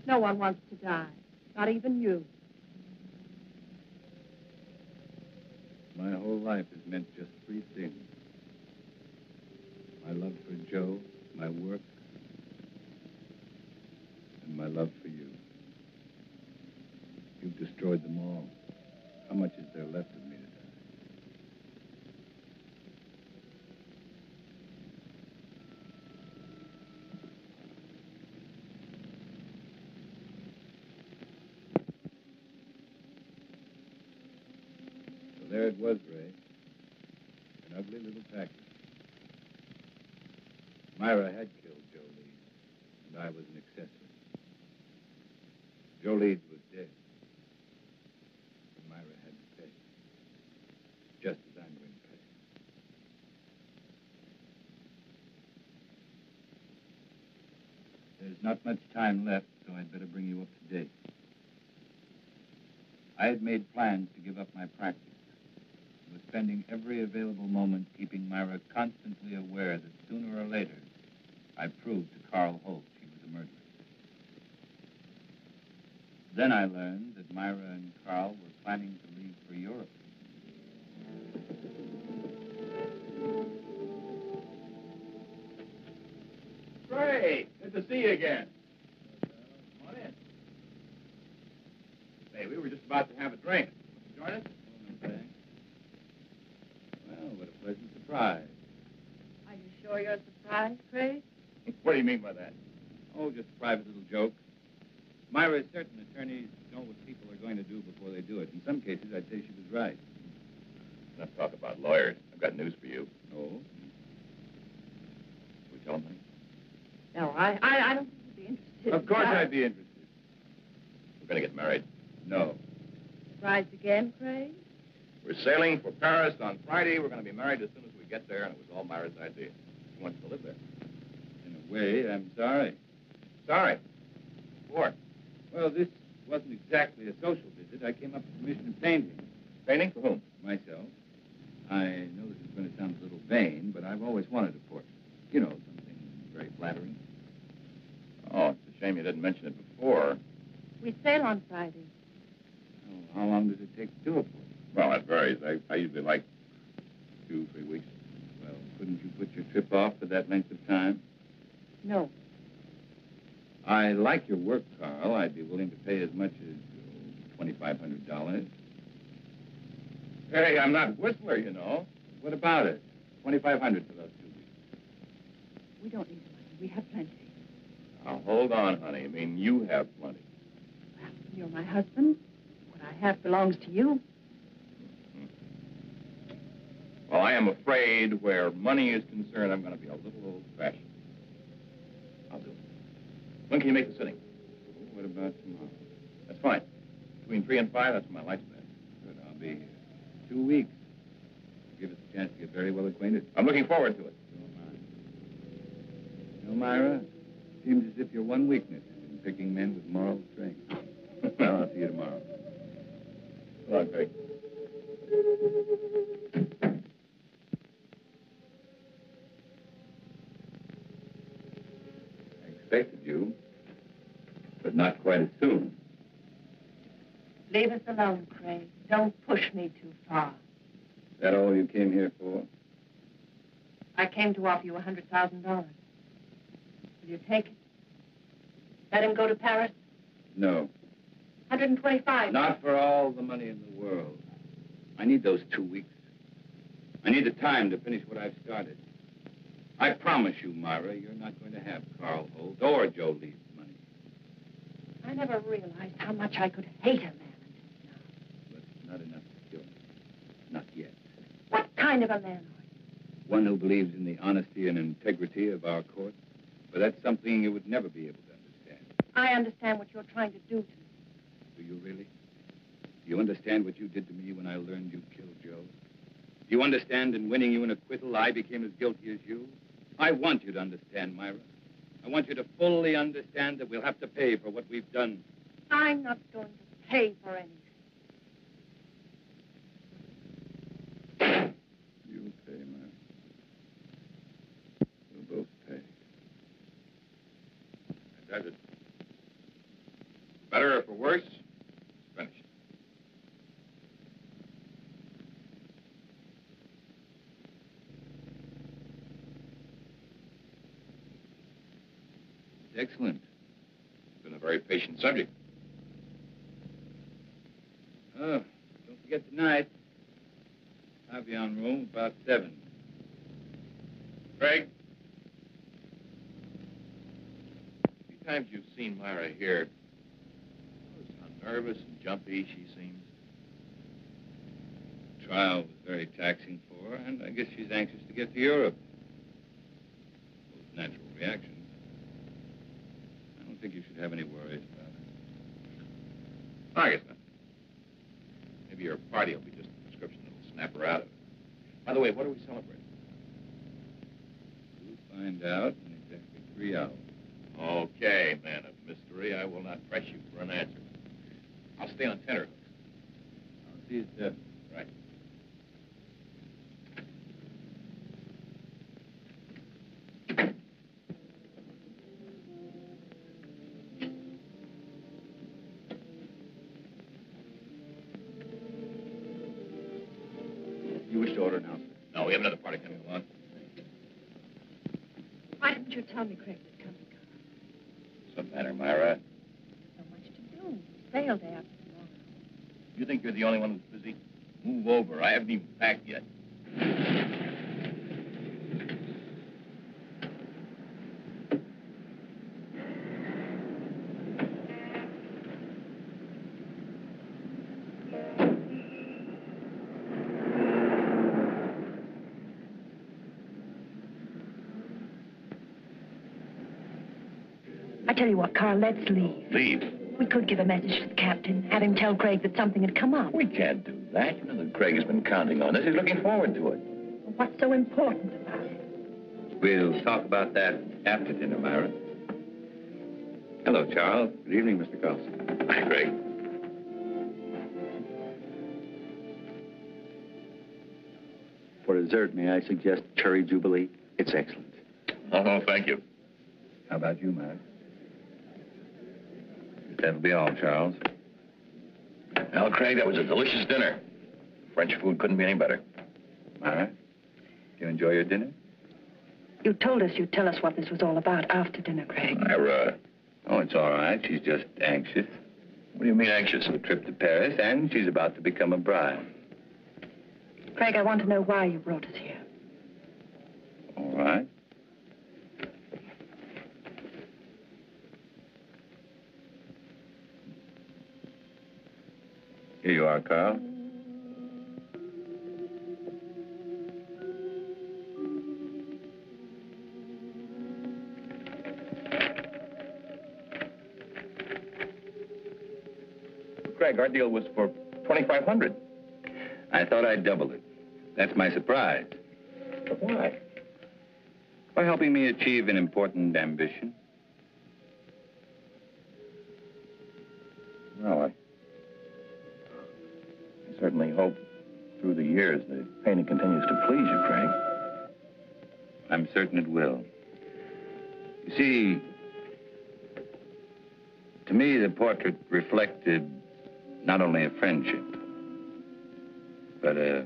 No one wants to die. Not even you. My whole life has meant just three things. My love for Joe, my work, and my love for you. You've destroyed them all. How much is there left of me to die? So there it was, Ray. An ugly little package. Myra had killed Joe Leeds, and I was an accessory. Joe Leeds was dead. And Myra had to pay. Just as I'm going to pay. There's not much time left, so I'd better bring you up to date. I had made plans to give up my practice. I was spending every available moment keeping Myra constantly aware that sooner or later, I'd prove to Carl Holt she was a murderess. Then I learned that Myra and Carl were planning to leave for Europe. Great. Good to see you again. Come on in. Hey, we were just about to have a drink. Want to join us? Oh, no, thanks. Well, what a pleasant surprise. Are you sure you're surprised, Craig? What do you mean by that? Oh, just a private little joke. Myra is certain attorneys know what people are going to do before they do it. In some cases, I'd say she was right. Let's talk about lawyers. I've got news for you. Oh? Can we tell them? No, I don't think you'd be interested. Of course I'd be interested. We're going to get married. No. Surprised again, Craig? We're sailing for Paris on Friday. We're going to be married as soon as we get there, and it was all Myra's idea. She wants to live there. In a way, I'm sorry. Sorry. What? Well, this wasn't exactly a social visit. I came up with permission to paint him. Painting? For whom? Myself. I know this is going to sound a little vain, but I've always wanted a portrait. You know, something very flattering. Oh, it's a shame you didn't mention it before. We sail on Friday. Oh, how long does it take to do a portrait? Well, it varies. I usually like 2-3 weeks. Well, couldn't you put your trip off for that length of time? No. I like your work, Carl. I'd be willing to pay as much as $2,500. Hey, I'm not Whistler, you know. What about it? $2,500 for those 2 weeks. We don't need money. We have plenty. Now, hold on, honey. I mean, you have plenty. Well, you're my husband. What I have belongs to you. Well, I am afraid where money is concerned, I'm going to be a little old-fashioned. I'll do it. When can you make the sitting? What about tomorrow? That's fine. Between 3 and 5, that's my lifespan. Good, I'll be here. 2 weeks. Give us a chance to get very well acquainted. I'm looking forward to it. So am I. You know, Myra, seems as if your one weakness is in picking men with moral strength. Well, I'll see you tomorrow. Come on, Craig. I expected you, but not quite as soon. Leave us alone, Craig. Don't push me too far. Is that all you came here for? I came to offer you $100,000. Will you take it? Let him go to Paris? No. 125. Not for all the money in the world. I need those 2 weeks. I need the time to finish what I've started. I promise you, Myra, you're not going to have Carl Holt or Joe Lee's money. I never realized how much I could hate a man until now. But not enough to kill me. Not yet. What kind of a man are you? One who believes in the honesty and integrity of our court. But that's something you would never be able to understand. I understand what you're trying to do to me. Do you really? Do you understand what you did to me when I learned you killed Joe? Do you understand in winning you an acquittal, I became as guilty as you? I want you to understand, Myra. I want you to fully understand that we'll have to pay for what we've done. I'm not going to pay for anything. You'll pay, Myra. We'll both pay. That does it. Better or for worse, it's finished. Excellent. It's been a very patient subject. right tonight. I'll be on room about 7. Craig? The times you've seen Myra here, notice how nervous and jumpy she seems. The trial was very taxing for her, and I guess she's anxious to get to Europe. Those natural reactions. I don't think you should have any worries about her. I guess not. Maybe your party will be just a prescription that'll snap her out of it. By the way, what are we celebrating? We'll find out in exactly 3 hours. Okay, man of mystery. I will not press you for an answer. I'll stay on tenterhooks. I'll see you at 7. Right. You wish to order now, sir? No, we have another party coming along. Why didn't you tell me Craig was coming? What's the matter, Myra? So much to do. Sail day after tomorrow. You think you're the only one who's busy? Move over. I haven't even packed yet. I tell you what, Carl, let's leave. Leave? We could give a message to the captain, have him tell Craig that something had come up. We can't do that. You know that Craig has been counting on us. He's looking forward to it. What's so important about it? We'll talk about that after dinner, Myra. Hello, Charles. Good evening, Mr. Carlson. Hi, Craig. For dessert, may I suggest cherry jubilee? It's excellent. Oh, thank you. How about you, Myra? That'll be all, Charles. Well, Craig, that was a delicious dinner. French food couldn't be any better. Myra, you enjoy your dinner? You told us you'd tell us what this was all about after dinner, Craig. Myra. Oh, it's all right. She's just anxious. What do you mean anxious? A trip to Paris, and she's about to become a bride. Craig, I want to know why you brought us here. All right. Here you are, Carl. Craig, our deal was for $2,500. I thought I'd double it. That's my surprise. But why? By helping me achieve an important ambition. Well, I certainly hope through the years the painting continues to please you, Craig. I'm certain it will. You see, to me, the portrait reflected not only a friendship, but a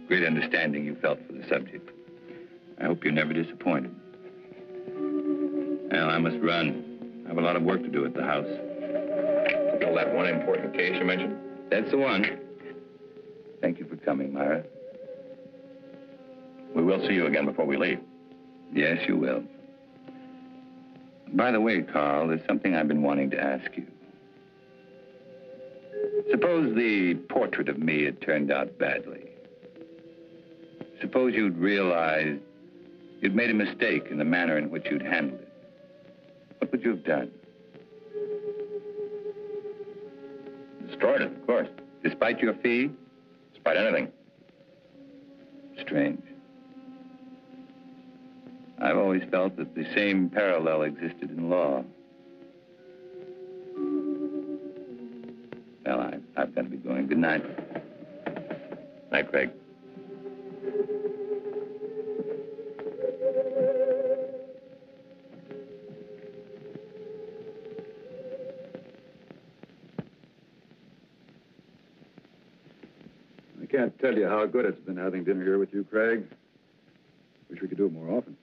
great understanding you felt for the subject. I hope you're never disappointed. Well, I must run. I have a lot of work to do at the house. Still that one important case you mentioned? That's the one. Thank you for coming, Myra. We will see you again before we leave. Yes, you will. By the way, Carl, there's something I've been wanting to ask you. Suppose the portrait of me had turned out badly. Suppose you'd realized you'd made a mistake in the manner in which you'd handled it. What would you have done? Destroyed it, of course. Despite your fee? Despite anything. Strange. I've always felt that the same parallel existed in law. Well, I've got to be going. Good night. Night, Craig. I can't tell you how good it's been having dinner here with you, Craig. Wish we could do it more often.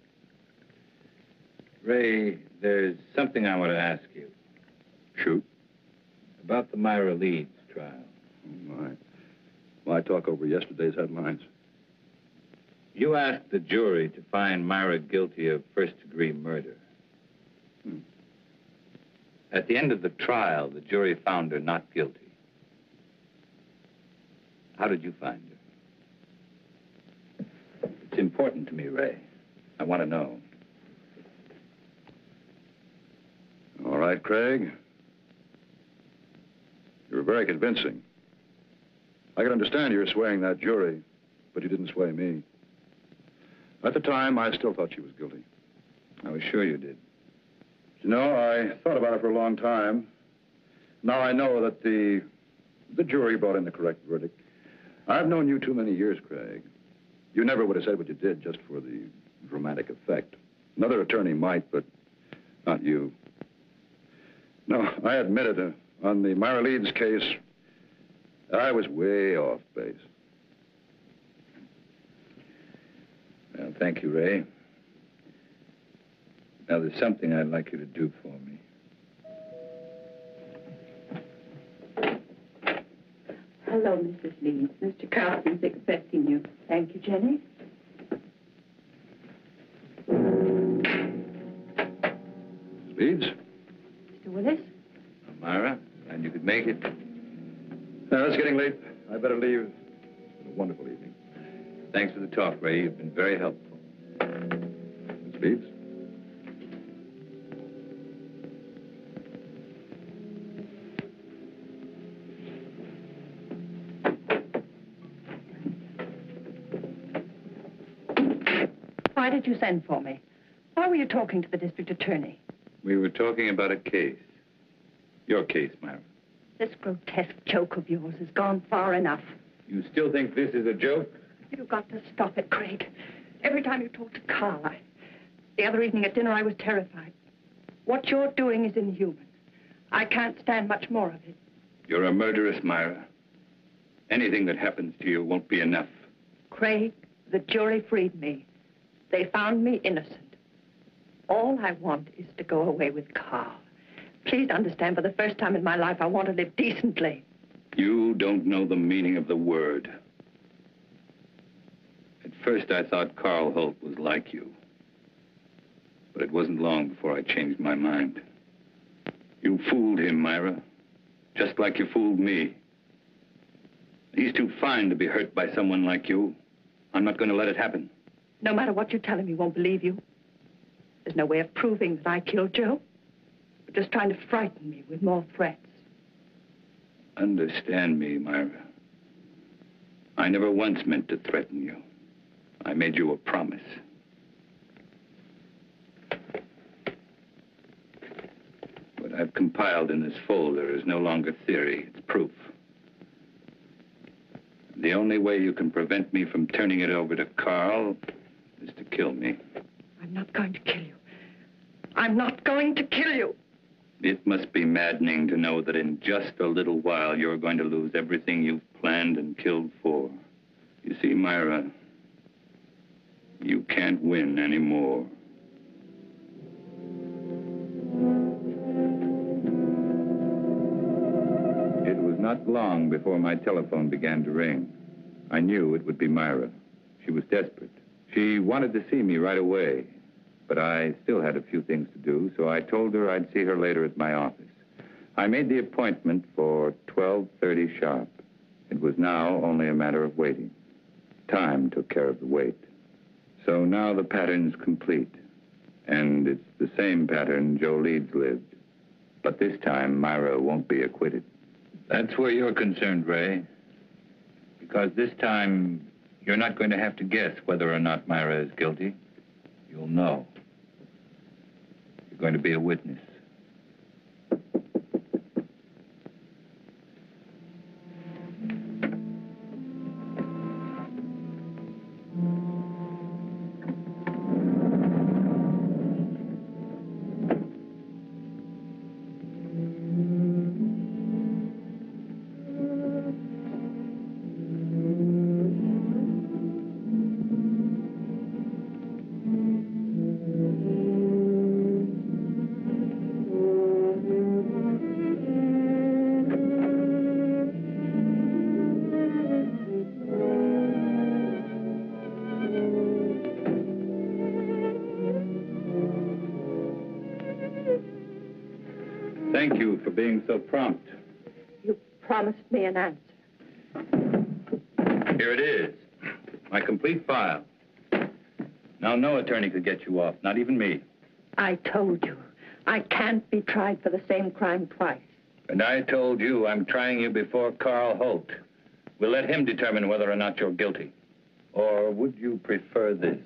Ray, there's something I want to ask you. Shoot. About the Myra Leeds trial. Oh, my. Why talk over yesterday's headlines? You asked the jury to find Myra guilty of first-degree murder. At the end of the trial, the jury found her not guilty. How did you find her? It's important to me, Ray. I want to know. All right, Craig. You were very convincing. I can understand you swaying that jury, but you didn't sway me. At the time, I still thought she was guilty. I was sure you did. You know, I thought about it for a long time. Now I know that the jury brought in the correct verdict. I've known you too many years, Craig. You never would have said what you did just for the dramatic effect. Another attorney might, but not you. No, I admit it. On the Myra Leeds case, I was way off base. Well, thank you, Ray. Now, there's something I'd like you to do for me. Hello, Mrs. Leeds. Mr. Carlson's expecting you. Thank you, Jenny. Leeds? Mr. Willis? Myra, and you could make it. It's getting late. I better leave. It's been a wonderful evening. Thanks for the talk, Ray. You've been very helpful. Miss Leeds? Why did you send for me? Why were you talking to the district attorney? We were talking about a case. Your case, Myra. This grotesque joke of yours has gone far enough. You still think this is a joke? You've got to stop it, Craig. Every time you talk to Carl, the other evening at dinner, I was terrified. What you're doing is inhuman. I can't stand much more of it. You're a murderess, Myra. Anything that happens to you won't be enough. Craig, the jury freed me. They found me innocent. All I want is to go away with Carl. Please understand, for the first time in my life, I want to live decently. You don't know the meaning of the word. At first, I thought Carl Holt was like you. But it wasn't long before I changed my mind. You fooled him, Myra. Just like you fooled me. He's too fine to be hurt by someone like you. I'm not going to let it happen. No matter what you tell him, he won't believe you. There's no way of proving that I killed Joe. But just trying to frighten me with more threats. Understand me, Myra. I never once meant to threaten you. I made you a promise. What I've compiled in this folder is no longer theory, it's proof. The only way you can prevent me from turning it over to Carl is to kill me. I'm not going to kill you. I'm not going to kill you. It must be maddening to know that in just a little while you're going to lose everything you've planned and killed for. You see, Myra, you can't win anymore. It was not long before my telephone began to ring. I knew it would be Myra. She was desperate. She wanted to see me right away. But I still had a few things to do, so I told her I'd see her later at my office. I made the appointment for 12:30 sharp. It was now only a matter of waiting. Time took care of the wait. So now the pattern's complete. And it's the same pattern Joe Leeds lived. But this time, Myra won't be acquitted. That's where you're concerned, Ray. Because this time, you're not going to have to guess whether or not Myra is guilty. You'll know. You're going to be a witness. thank you for being so prompt. You promised me an answer. Here it is. My complete file. Now, no attorney could get you off, not even me. I told you, I can't be tried for the same crime twice. And I told you I'm trying you before Carl Holt. We'll let him determine whether or not you're guilty. Or would you prefer this?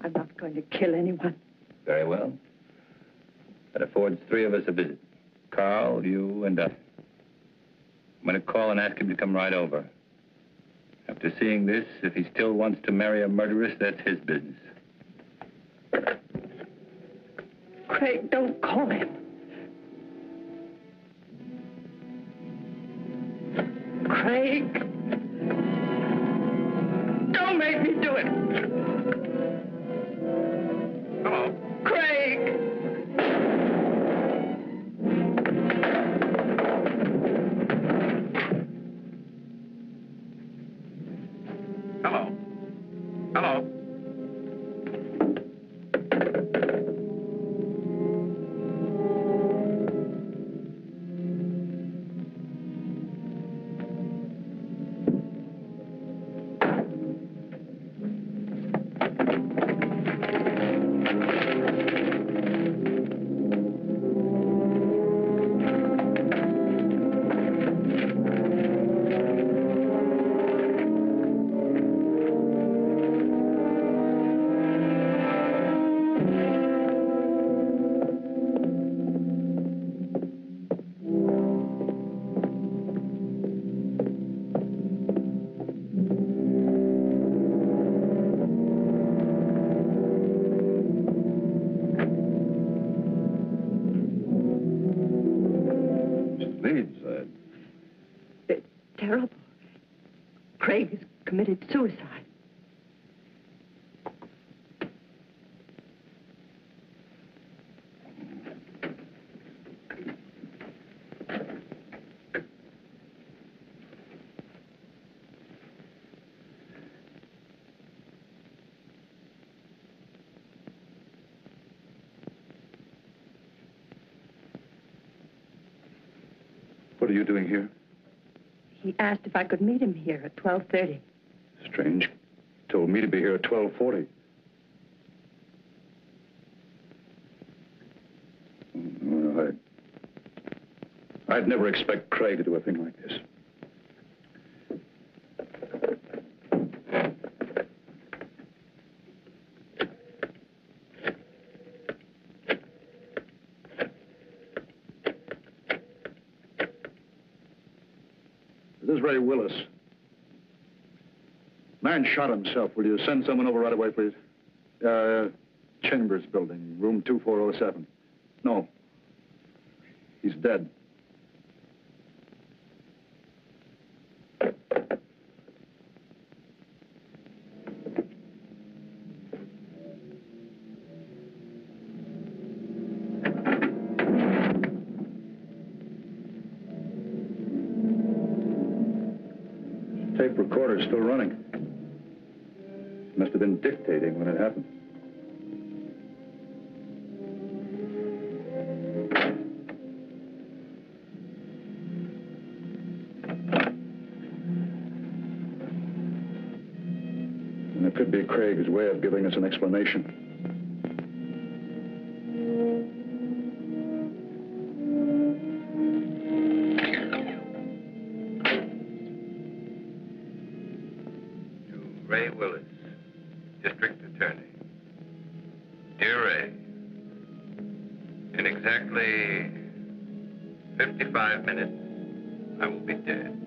I'm not going to kill anyone. Very well. That affords three of us a visit. Carl, you, and I. I'm going to call and ask him to come right over. After seeing this, if he still wants to marry a murderess, that's his business. Craig, don't call him. Craig. Don't make me do it. Hello. Craig. Hello. Hello. Terrible. Craig has committed suicide. What are you doing here? He asked if I could meet him here at 12:30. Strange. He told me to be here at 12:40. Well, I'd never expect Craig to do a thing like this. This is Ray Willis. Man shot himself. Will you send someone over right away, please? Chambers Building, room 2407. No. He's dead. Tape recorder's still running. Must have been dictating when it happened. And it could be Craig's way of giving us an explanation. Ray Willis, District Attorney. Dear Ray, in exactly 55 minutes, I will be dead.